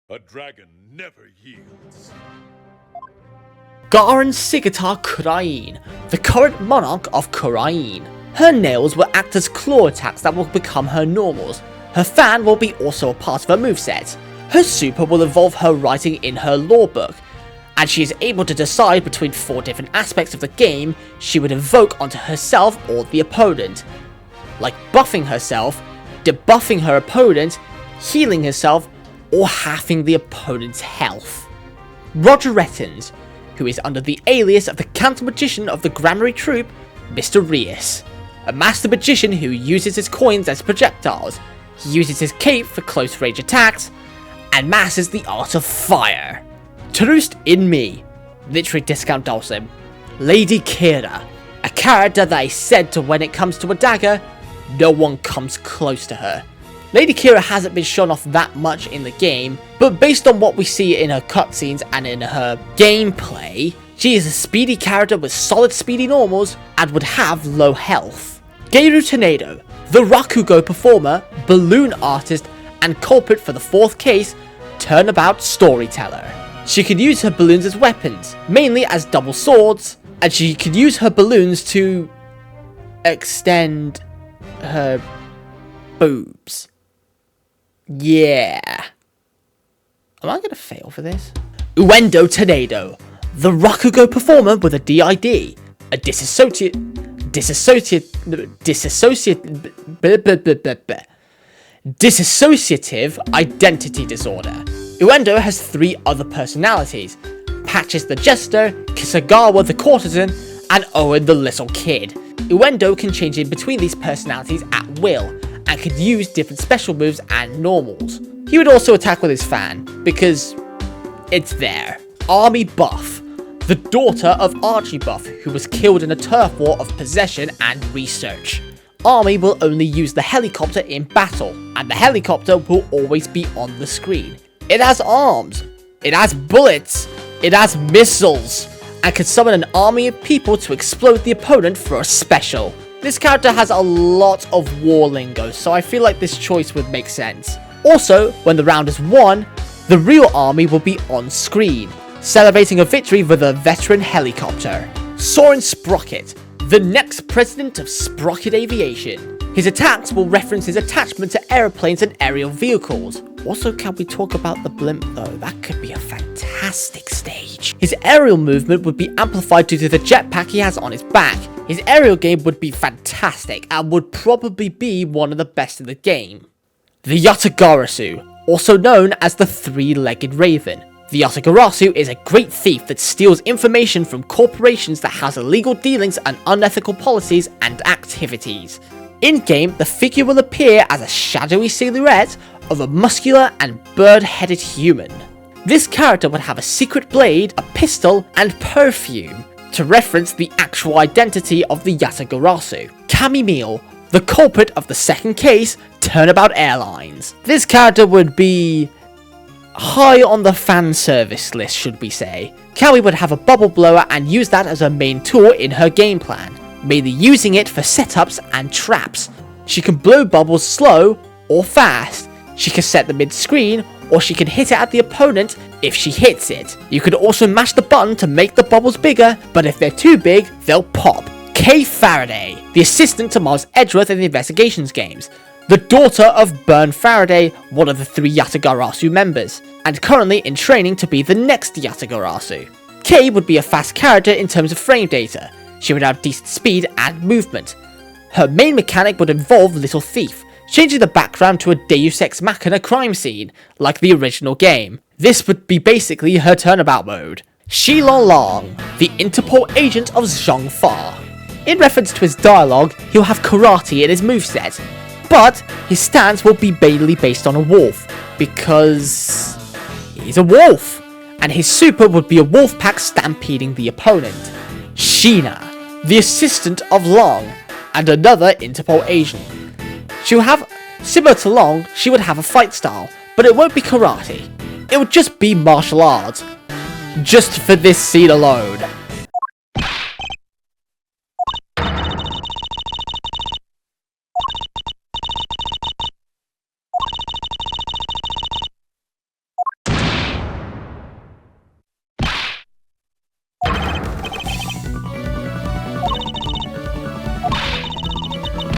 "A dragon never yields." Garen Sigatar Kurain, the current monarch of Kurain. Her nails will act as claw attacks that will become her normals. Her fan will be also a part of her moveset. Her super will involve her writing in her lore book, and she is able to decide between 4 different aspects of the game she would invoke onto herself or the opponent, like buffing herself, debuffing her opponent, healing herself, or halving the opponent's health. Roger Rettens, who is under the alias of the counter magician of the Grammary Troupe, Mr. Rias, a master magician who uses his coins as projectiles. He uses his cape for close range attacks, and masters the art of fire. Trust in me, literally discount Dulcim. Lady Kira, a character that is said to when it comes to a dagger, no one comes close to her. Lady Kira hasn't been shown off that much in the game, but based on what we see in her cutscenes and in her gameplay, she is a speedy character with solid speedy normals and would have low health. Geiru Tornado, the Rakugo performer, balloon artist, and culprit for the 4th case, turnabout storyteller. She can use her balloons as weapons, mainly as double swords, and she can use her balloons to extend her boobs. Yeah. Am I gonna fail for this? Uendo Tornado, the Rakugo performer with a DID, a dissociative identity disorder. Uendo has 3 other personalities: Patches the Jester, Kisagawa the Courtesan, and Owen the Little Kid. Uendo can change in between these personalities at will, and could use different special moves and normals. He would also attack with his fan, because it's there. Army Buff, the daughter of Archie Buff, who was killed in a turf war of possession and research. Army will only use the helicopter in battle, and the helicopter will always be on the screen. It has arms, it has bullets, it has missiles, and can summon an army of people to explode the opponent for a special. This character has a lot of war lingo, so I feel like this choice would make sense. Also, when the round is won, the real army will be on screen, celebrating a victory with a veteran helicopter. Soren Sprocket, the next president of Sprocket Aviation. His attacks will reference his attachment to aeroplanes and aerial vehicles. Also, can we talk about the blimp though? That could be a fantastic stage. His aerial movement would be amplified due to the jetpack he has on his back. His aerial game would be fantastic and would probably be one of the best in the game. The Yatagarasu, also known as the Three-Legged Raven. The Yatagarasu is a great thief that steals information from corporations that has illegal dealings and unethical policies and activities. In-game, the figure will appear as a shadowy silhouette of a muscular and bird-headed human. This character would have a secret blade, a pistol, and perfume, to reference the actual identity of the Yatagarasu. Kamimil, the culprit of the second case, Turnabout Airlines. This character would be high on the fan service list, should we say. Kawi would have a bubble blower and use that as her main tool in her game plan, mainly using it for setups and traps. She can blow bubbles slow or fast. She can set them mid-screen, or she can hit it at the opponent if she hits it. You could also mash the button to make the bubbles bigger, but if they're too big, they'll pop. Kay Faraday, the assistant to Miles Edgeworth in the Investigations games. The daughter of Bern Faraday, one of the 3 Yatagarasu members, and currently in training to be the next Yatagarasu. Kay would be a fast character in terms of frame data. She would have decent speed and movement. Her main mechanic would involve Little Thief, changing the background to a Deus Ex Machina crime scene, like the original game. This would be basically her turnabout mode. Shilong Long, the Interpol agent of Zhong Fa. In reference to his dialogue, he'll have karate in his moveset, but his stance will be mainly based on a wolf, because he's a wolf, and his super would be a wolf pack stampeding the opponent. Sheena, the assistant of Long, and another Interpol agent. She'll have, similar to Long, she would have a fight style, but it won't be karate. It would just be martial arts. Just for this scene alone.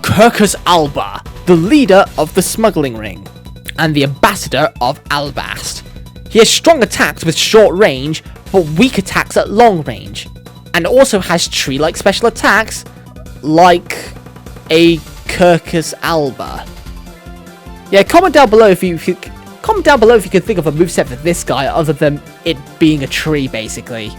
Kirkus Alba, the leader of the smuggling ring, and the ambassador of Albast. He has strong attacks with short range, but weak attacks at long range, and also has tree-like special attacks, like a Kirkus Alba. Yeah, comment down below if you can think of a moveset for this guy other than it being a tree, basically.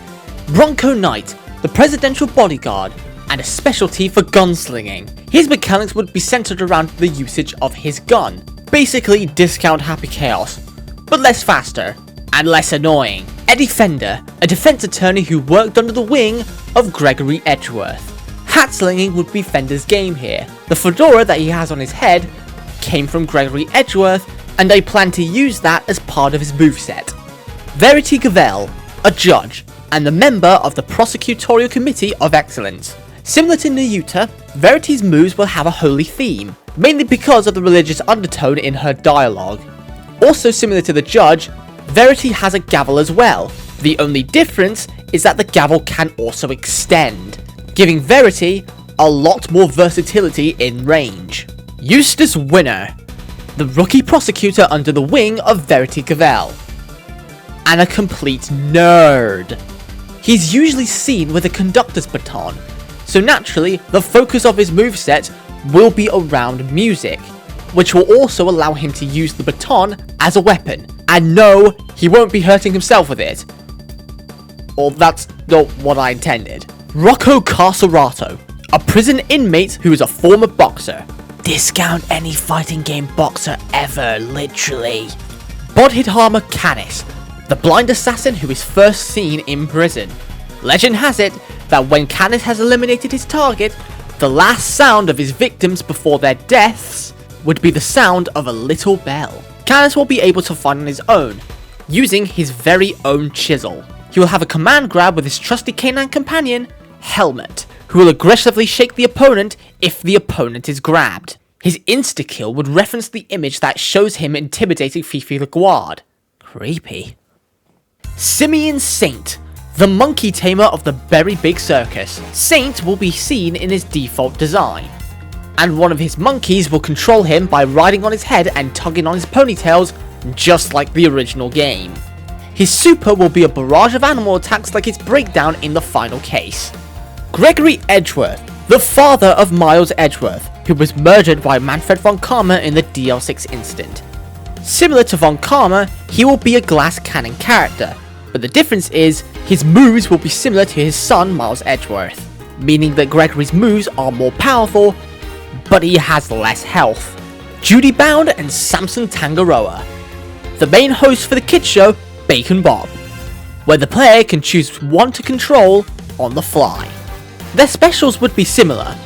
Bronco Knight, the presidential bodyguard, and a specialty for gunslinging. His mechanics would be centered around the usage of his gun. Basically, discount Happy Chaos, but less faster, and less annoying. Eddie Fender, a defense attorney who worked under the wing of Gregory Edgeworth. Hat slinging would be Fender's game here. The fedora that he has on his head came from Gregory Edgeworth, and I plan to use that as part of his moveset. Verity Gavel, a judge, and a member of the Prosecutorial Committee of Excellence. Similar to Nayuta, Verity's moves will have a holy theme, mainly because of the religious undertone in her dialogue. Also similar to the judge, Verity has a gavel as well. The only difference is that the gavel can also extend, giving Verity a lot more versatility in range. Eustace Winner, the rookie prosecutor under the wing of Verity Gavel, and a complete nerd. He's usually seen with a conductor's baton, so naturally the focus of his moveset will be around music, which will also allow him to use the baton as a weapon. And no, he won't be hurting himself with it. Or that's not what I intended. Rocco Carcerato, a prison inmate who is a former boxer. Discount any fighting game boxer ever, literally. Bodhidharma Canis, the blind assassin who is first seen in prison. Legend has it that when Canis has eliminated his target, the last sound of his victims before their deaths would be the sound of a little bell. Canis will be able to fight on his own, using his very own chisel. He will have a command grab with his trusty canine companion, Helmet, who will aggressively shake the opponent if the opponent is grabbed. His insta-kill would reference the image that shows him intimidating Fifi the Guard. Creepy. Simeon Saint, the monkey tamer of the Berry Big Circus. Saint will be seen in his default design, and one of his monkeys will control him by riding on his head and tugging on his ponytails, just like the original game. His super will be a barrage of animal attacks like its breakdown in the final case. Gregory Edgeworth, the father of Miles Edgeworth, who was murdered by Manfred von Karma in the DL6 incident. Similar to von Karma, he will be a glass cannon character, but the difference is his moves will be similar to his son Miles Edgeworth, meaning that Gregory's moves are more powerful, but he has less health. Judy Bound and Samson Tangaroa. The main host for the kids show, Bacon Bob, where the player can choose one to control on the fly. Their specials would be similar,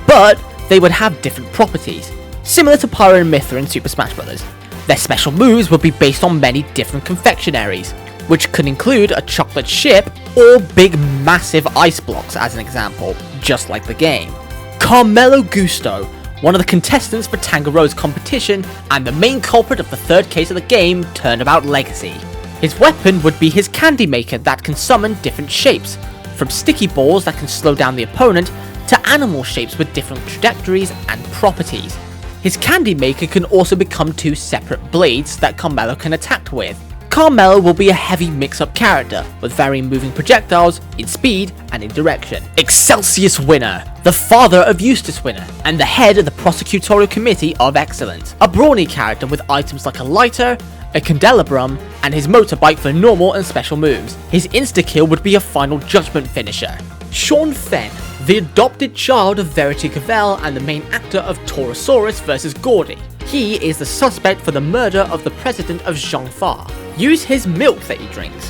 but they would have different properties, similar to Pyro and Mythra in Super Smash Bros. Their special moves would be based on many different confectionaries, which could include a chocolate ship or big massive ice blocks as an example, just like the game. Carmelo Gusto, one of the contestants for Tangaroa's competition and the main culprit of the third case of the game, Turnabout Legacy. His weapon would be his candy maker that can summon different shapes, from sticky balls that can slow down the opponent to animal shapes with different trajectories and properties. His candy maker can also become two separate blades that Carmelo can attack with. Carmelo will be a heavy mix-up character, with varying moving projectiles in speed and in direction. Excelsius Winner, the father of Eustace Winner, and the head of the Prosecutorial Committee of Excellence. A brawny character with items like a lighter, a candelabrum, and his motorbike for normal and special moves. His insta-kill would be a final judgment finisher. Sean Fenn, the adopted child of Verity Cavell and the main actor of Taurosaurus vs. Gordy. He is the suspect for the murder of the president of Zhongfa. Use his milk that he drinks,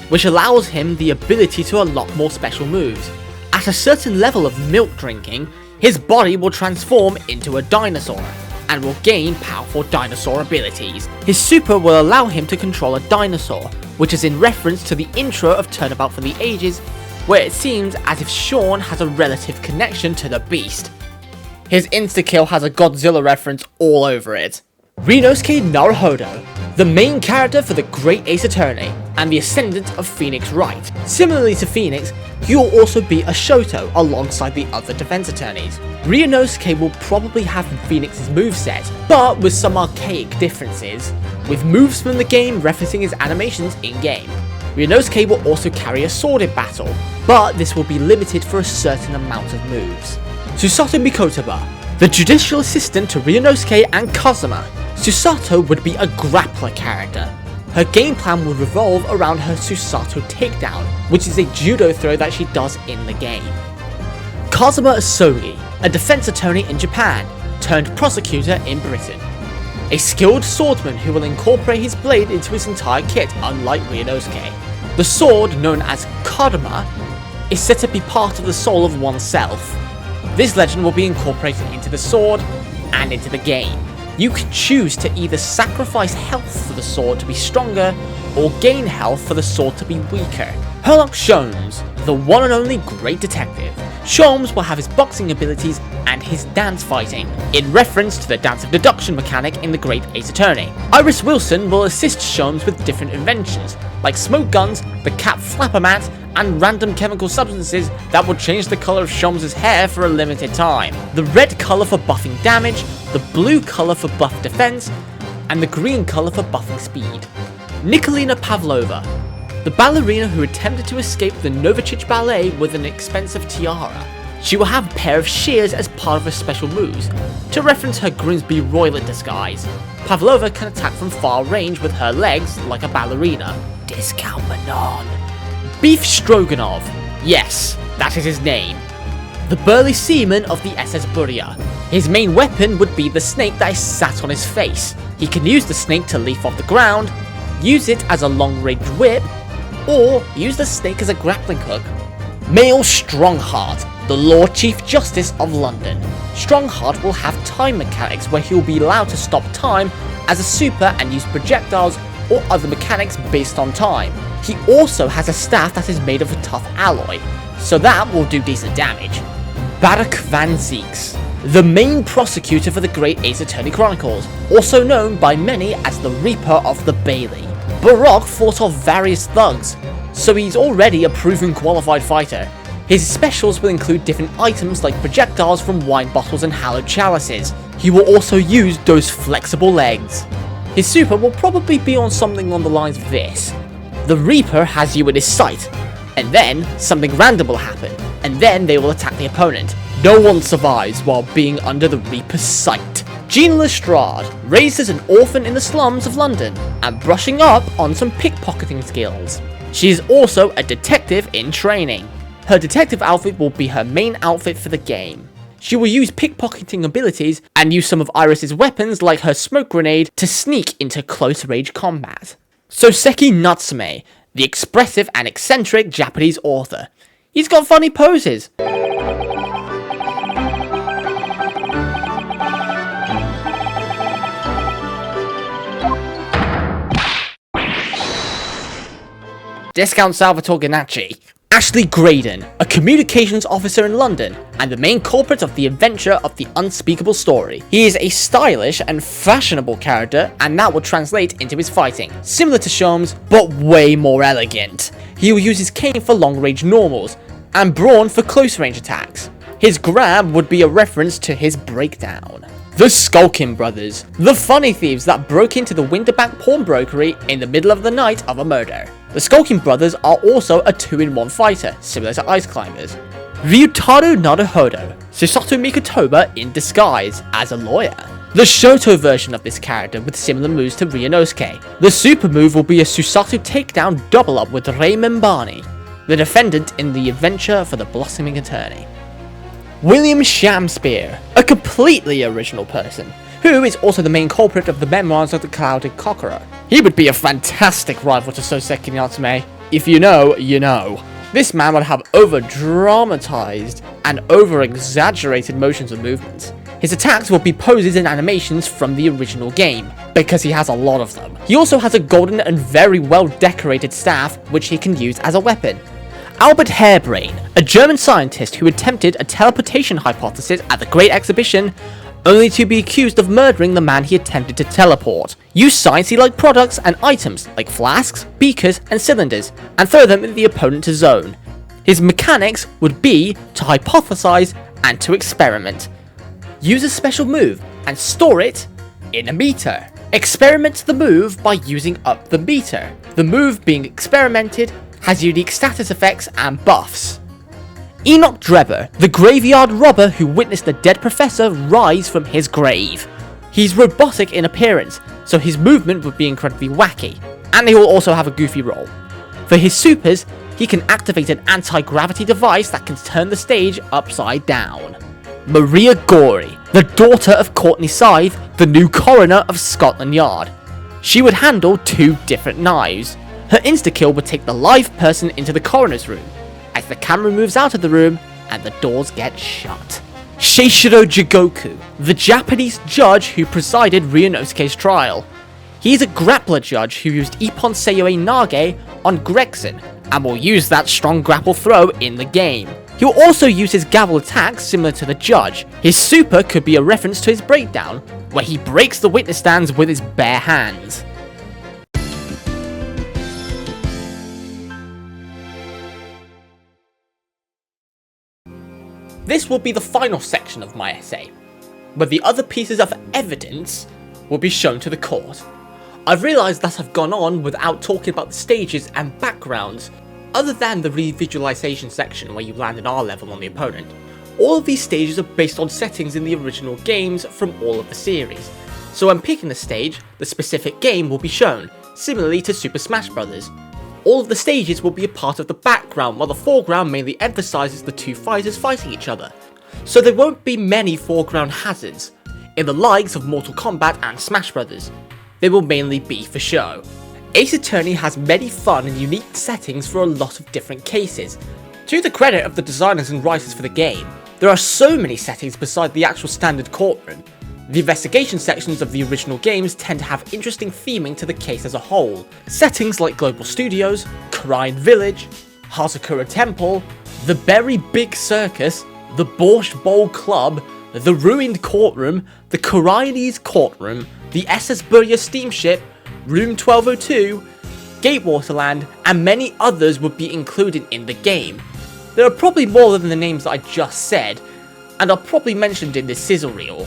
which allows him the ability to unlock more special moves. At a certain level of milk drinking, his body will transform into a dinosaur, and will gain powerful dinosaur abilities. His super will allow him to control a dinosaur, which is in reference to the intro of Turnabout for the Ages, where it seems as if Sean has a relative connection to the beast. His insta-kill has a Godzilla reference all over it. Rinosuke Naruhodo, the main character for the Great Ace Attorney, and the ascendant of Phoenix Wright. Similarly to Phoenix, he will also be a Shoto alongside the other defense attorneys. Ryonosuke will probably have Phoenix's moveset, but with some archaic differences, with moves from the game referencing his animations in-game. Ryonosuke will also carry a sword in battle, but this will be limited for a certain amount of moves. Susato Mikotoba, the judicial assistant to Ryonosuke and Kazuma. Susato would be a grappler character. Her game plan would revolve around her Susato takedown, which is a judo throw that she does in the game. Kazuma Asogi, a defense attorney in Japan, turned prosecutor in Britain. A skilled swordsman who will incorporate his blade into his entire kit, unlike Ryonosuke. The sword, known as Kadama, is said to be part of the soul of oneself. This legend will be incorporated into the sword and into the game. You can choose to either sacrifice health for the sword to be stronger, or gain health for the sword to be weaker. Herlock Sholmes, the one and only great detective. Sholmes will have his boxing abilities and his dance fighting, in reference to the dance of deduction mechanic in the Great Ace Attorney. Iris Wilson will assist Sholmes with different inventions, like smoke guns, the cap flapper mat, and random chemical substances that will change the colour of Sholmes' hair for a limited time. The red colour for buffing damage, the blue colour for buff defense, and the green colour for buffing speed. Nikolina Pavlova, the ballerina who attempted to escape the Novicic Ballet with an expensive tiara. She will have a pair of shears as part of her special moves, to reference her Grimsby Roylet disguise. Pavlova can attack from far range with her legs like a ballerina. Discount Manon. Beef Stroganov. Yes, that is his name. The burly seaman of the SS Buria. His main weapon would be the snake that is sat on his face. He can use the snake to leap off the ground, use it as a long-range whip, or use the snake as a grappling hook. Mail Strongheart, the Lord Chief Justice of London. Strongheart will have time mechanics where he will be allowed to stop time as a super and use projectiles or other mechanics based on time. He also has a staff that is made of a tough alloy, so that will do decent damage. Barak Van Zeeks, the main prosecutor for the Great Ace Attorney Chronicles, also known by many as the Reaper of the Bailey. Barak fought off various thugs, so he's already a proven qualified fighter. His specials will include different items like projectiles from wine bottles and hallowed chalices. He will also use those flexible legs. His super will probably be on something along the lines of this. The Reaper has you in his sight, and then something random will happen, and then they will attack the opponent. No one survives while being under the Reaper's sight. Jean Lestrade, raised as an orphan in the slums of London, and brushing up on some pickpocketing skills. She is also a detective in training. Her detective outfit will be her main outfit for the game. She will use pickpocketing abilities and use some of Iris's weapons like her smoke grenade to sneak into close range combat. Soseki Natsume, the expressive and eccentric Japanese author. He's got funny poses. Discount Salvatore Ganacci. Ashley Graydon, a communications officer in London, and the main culprit of the adventure of the unspeakable story. He is a stylish and fashionable character, and that will translate into his fighting, similar to Sholmes, but way more elegant. He will use his cane for long-range normals, and brawn for close-range attacks. His grab would be a reference to his breakdown. The Skulkin Brothers, the funny thieves that broke into the Winterbank pawnbrokery in the middle of the night of a murder. The Skulkin Brothers are also a 2-in-1 fighter, similar to Ice Climbers. Ryutaro Naruhodo, Susato Mikotoba in disguise as a lawyer. The Shoto version of this character with similar moves to Ryunosuke. The super move will be a Susato takedown double up with Rei Membani, the defendant in the adventure for the Blossoming Attorney. William Shamspeare, a completely original person, who is also the main culprit of the Memoirs of the Clouded Conqueror. He would be a fantastic rival to Soseki Natsume. If you know, you know. This man would have over-dramatized and over-exaggerated motions and movements. His attacks will be poses and animations from the original game, because he has a lot of them. He also has a golden and very well-decorated staff, which he can use as a weapon. Albert Harebrain, a German scientist who attempted a teleportation hypothesis at the Great Exhibition, only to be accused of murdering the man he attempted to teleport. Use sciencey-like products and items like flasks, beakers, and cylinders, and throw them at the opponent's zone. His mechanics would be to hypothesize and to experiment. Use a special move and store it in a meter. Experiment the move by using up the meter. The move being experimented has unique status effects and buffs. Enoch Drebber, the graveyard robber who witnessed the dead professor rise from his grave. He's robotic in appearance, so his movement would be incredibly wacky, and he will also have a goofy role. For his supers, he can activate an anti-gravity device that can turn the stage upside down. Maria Gorey, the daughter of Courtney Scythe, the new coroner of Scotland Yard. She would handle 2 different knives. Her insta-kill would take the live person into the coroner's room, as the camera moves out of the room and the doors get shut. Seishiro Jigoku, the Japanese judge who presided Ryunosuke's trial. He is a grappler judge who used Ippon Seiyue Nage on Gregson, and will use that strong grapple throw in the game. He will also use his gavel attacks similar to the judge. His super could be a reference to his breakdown, where he breaks the witness stands with his bare hands. This will be the final section of my essay, where the other pieces of evidence will be shown to the court. I've realised that I've gone on without talking about the stages and backgrounds, other than the revisualization section where you land an R level on the opponent. All of these stages are based on settings in the original games from all of the series, so when picking the stage, the specific game will be shown, similarly to Super Smash Bros. All of the stages will be a part of the background, while the foreground mainly emphasises the 2 fighters fighting each other, so there won't be many foreground hazards. In the likes of Mortal Kombat and Smash Bros, they will mainly be for show. Ace Attorney has many fun and unique settings for a lot of different cases. To the credit of the designers and writers for the game, there are so many settings beside the actual standard courtroom. The investigation sections of the original games tend to have interesting theming to the case as a whole. Settings like Global Studios, Korean Village, Hazakura Temple, the Berry Big Circus, the Borscht Bowl Club, the Ruined Courtroom, the Koreanese Courtroom, the SS Burya Steamship, Room 1202, Gatewaterland, and many others would be included in the game. There are probably more than the names that I just said, and are probably mentioned in this sizzle reel,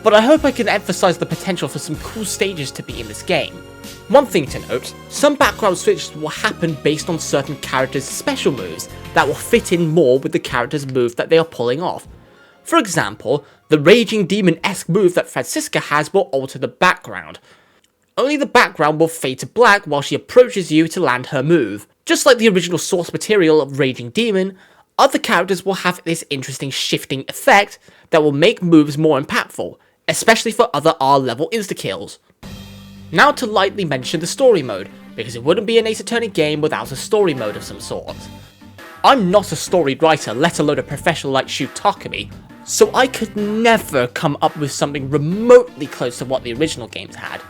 but I hope I can emphasize the potential for some cool stages to be in this game. One thing to note, some background switches will happen based on certain characters' special moves that will fit in more with the character's move that they are pulling off. For example, the Raging Demon-esque move that Franziska has will alter the background. Only the background will fade to black while she approaches you to land her move. Just like the original source material of Raging Demon, other characters will have this interesting shifting effect that will make moves more impactful, especially for other R-level insta-kills. Now to lightly mention the story mode, because it wouldn't be an Ace Attorney game without a story mode of some sort. I'm not a story writer, let alone a professional like Shu Takumi, so I could never come up with something remotely close to what the original games had.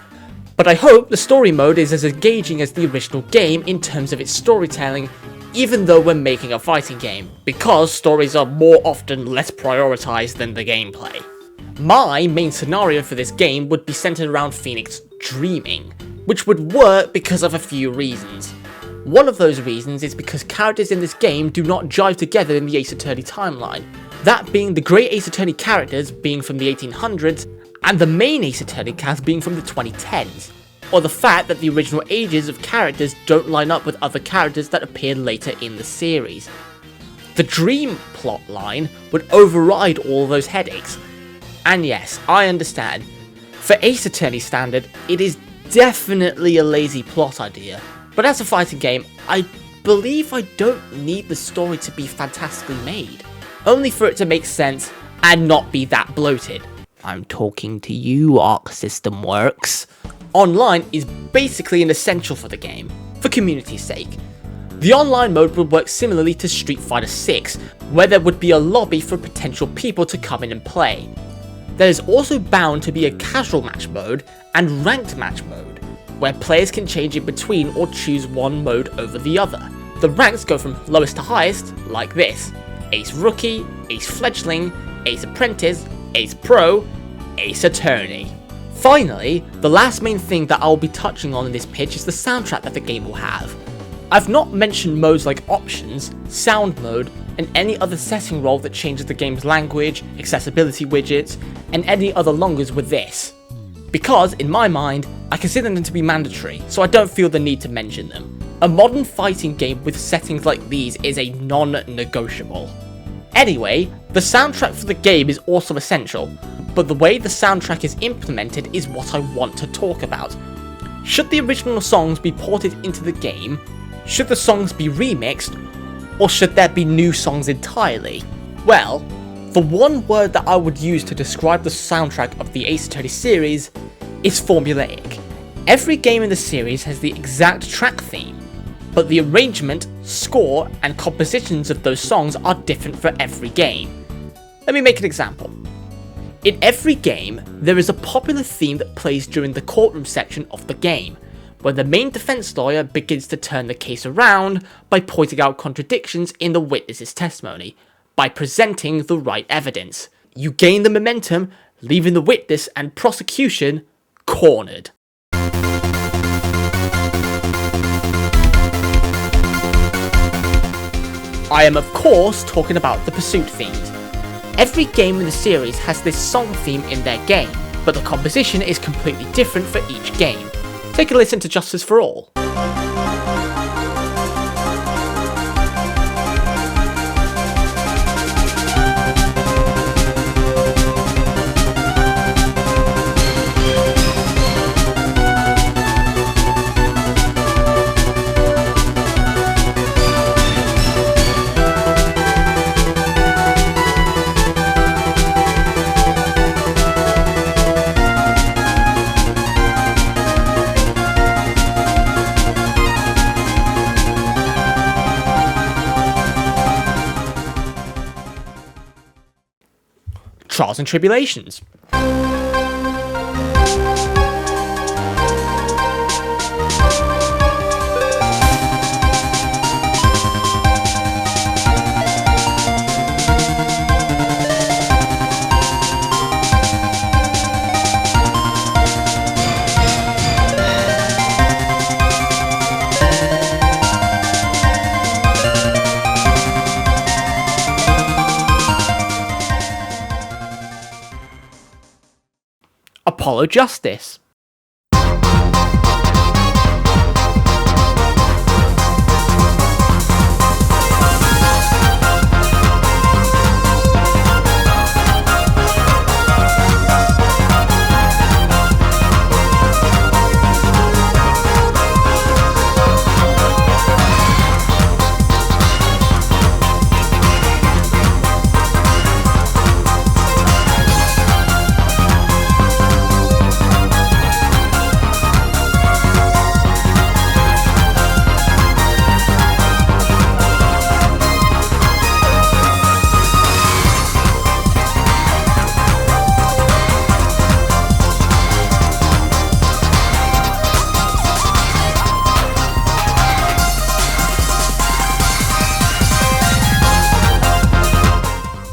But I hope the story mode is as engaging as the original game in terms of its storytelling, even though we're making a fighting game, because stories are more often less prioritized than the gameplay. My main scenario for this game would be centered around Phoenix dreaming, which would work because of a few reasons. One of those reasons is because characters in this game do not jive together in the Ace Attorney timeline, that being the great Ace Attorney characters being from the 1800s, and the main Ace Attorney cast being from the 2010s, or the fact that the original ages of characters don't line up with other characters that appeared later in the series. The Dream plotline would override all those headaches. And yes, I understand, for Ace Attorney standard, it is definitely a lazy plot idea, but as a fighting game, I believe I don't need the story to be fantastically made, only for it to make sense and not be that bloated. I'm talking to you, Arc System Works. Online is basically an essential for the game, for community's sake. The online mode would work similarly to Street Fighter 6, where there would be a lobby for potential people to come in and play. There is also bound to be a casual match mode and ranked match mode, where players can change in between or choose one mode over the other. The ranks go from lowest to highest, like this: Ace Rookie, Ace Fledgling, Ace Apprentice, Ace Pro, Ace Attorney. Finally, the last main thing that I'll be touching on in this pitch is the soundtrack that the game will have. I've not mentioned modes like options, sound mode, and any other setting role that changes the game's language, accessibility widgets, and any other longers with this. Because, in my mind, I consider them to be mandatory, so I don't feel the need to mention them. A modern fighting game with settings like these is a non-negotiable. Anyway, the soundtrack for the game is also essential, but the way the soundtrack is implemented is what I want to talk about. Should the original songs be ported into the game? Should the songs be remixed? Or should there be new songs entirely? Well, the one word that I would use to describe the soundtrack of the Ace Attorney series is formulaic. Every game in the series has the exact track theme, but the arrangement, score, and compositions of those songs are different for every game. Let me make an example. In every game, there is a popular theme that plays during the courtroom section of the game, where the main defense lawyer begins to turn the case around by pointing out contradictions in the witness's testimony, by presenting the right evidence. You gain the momentum, leaving the witness and prosecution cornered. I am of course talking about the pursuit themes. Every game in the series has this song theme in their game, but the composition is completely different for each game. Take a listen to Justice for All. Trials and Tribulations. Apollo Justice.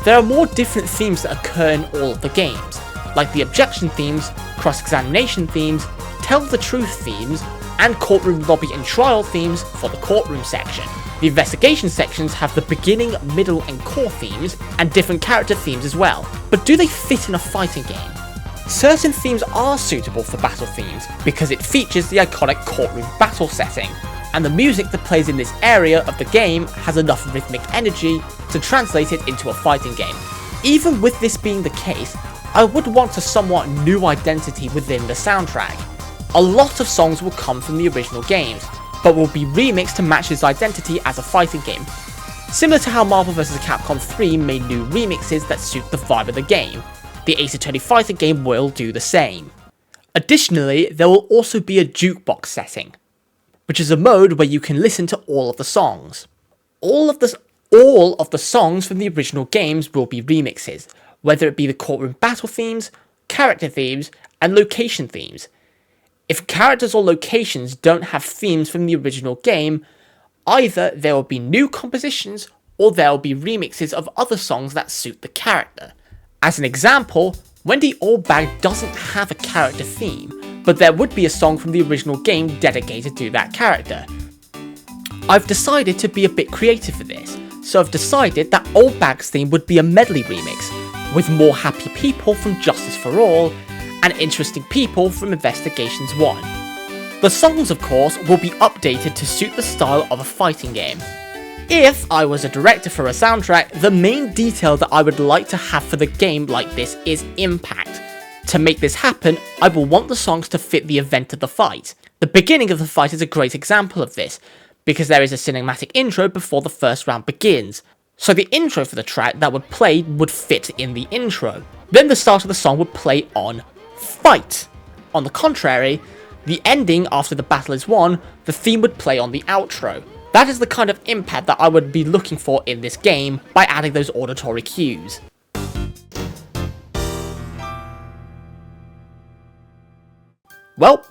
There are more different themes that occur in all of the games, like the objection themes, cross-examination themes, tell the truth themes, and courtroom lobby and trial themes for the courtroom section. The investigation sections have the beginning, middle, and core themes, and different character themes as well. But do they fit in a fighting game? Certain themes are suitable for battle themes because it features the iconic courtroom battle setting, and the music that plays in this area of the game has enough rhythmic energy to translate it into a fighting game. Even with this being the case, I would want a somewhat new identity within the soundtrack. A lot of songs will come from the original games, but will be remixed to match its identity as a fighting game. Similar to how Marvel vs. Capcom 3 made new remixes that suit the vibe of the game, the Ace Attorney fighting game will do the same. Additionally, there will also be a jukebox setting, which is a mode where you can listen to all of the songs. All of the songs from the original games will be remixes, whether it be the courtroom battle themes, character themes, and location themes. If characters or locations don't have themes from the original game, either there will be new compositions or there will be remixes of other songs that suit the character. As an example, Wendy Oldbag doesn't have a character theme, but there would be a song from the original game dedicated to that character. I've decided to be a bit creative for this, so I've decided that Oldbag's theme would be a medley remix, with more happy people from Justice for All, and interesting people from Investigations 1. The songs, of course, will be updated to suit the style of a fighting game. If I was a director for a soundtrack, the main detail that I would like to have for the game like this is impact. To make this happen, I will want the songs to fit the event of the fight. The beginning of the fight is a great example of this, because there is a cinematic intro before the first round begins. So the intro for the track that would play would fit in the intro. Then the start of the song would play on Fight. On the contrary, the ending after the battle is won, the theme would play on the outro. That is the kind of impact that I would be looking for in this game by adding those auditory cues. Well,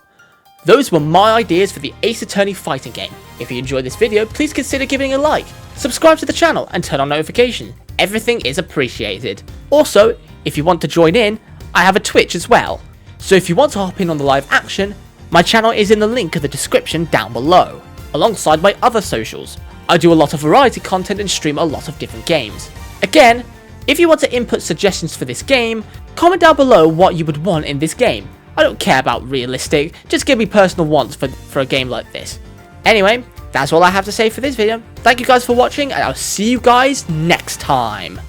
those were my ideas for the Ace Attorney fighting game. If you enjoyed this video, please consider giving a like, subscribe to the channel and turn on notifications. Everything is appreciated. Also, if you want to join in, I have a Twitch as well. So if you want to hop in on the live action, my channel is in the link in the description down below, alongside my other socials. I do a lot of variety content and stream a lot of different games. Again, if you want to input suggestions for this game, comment down below what you would want in this game. I don't care about realistic, just give me personal wants for a game like this. Anyway, that's all I have to say for this video. Thank you guys for watching, and I'll see you guys next time.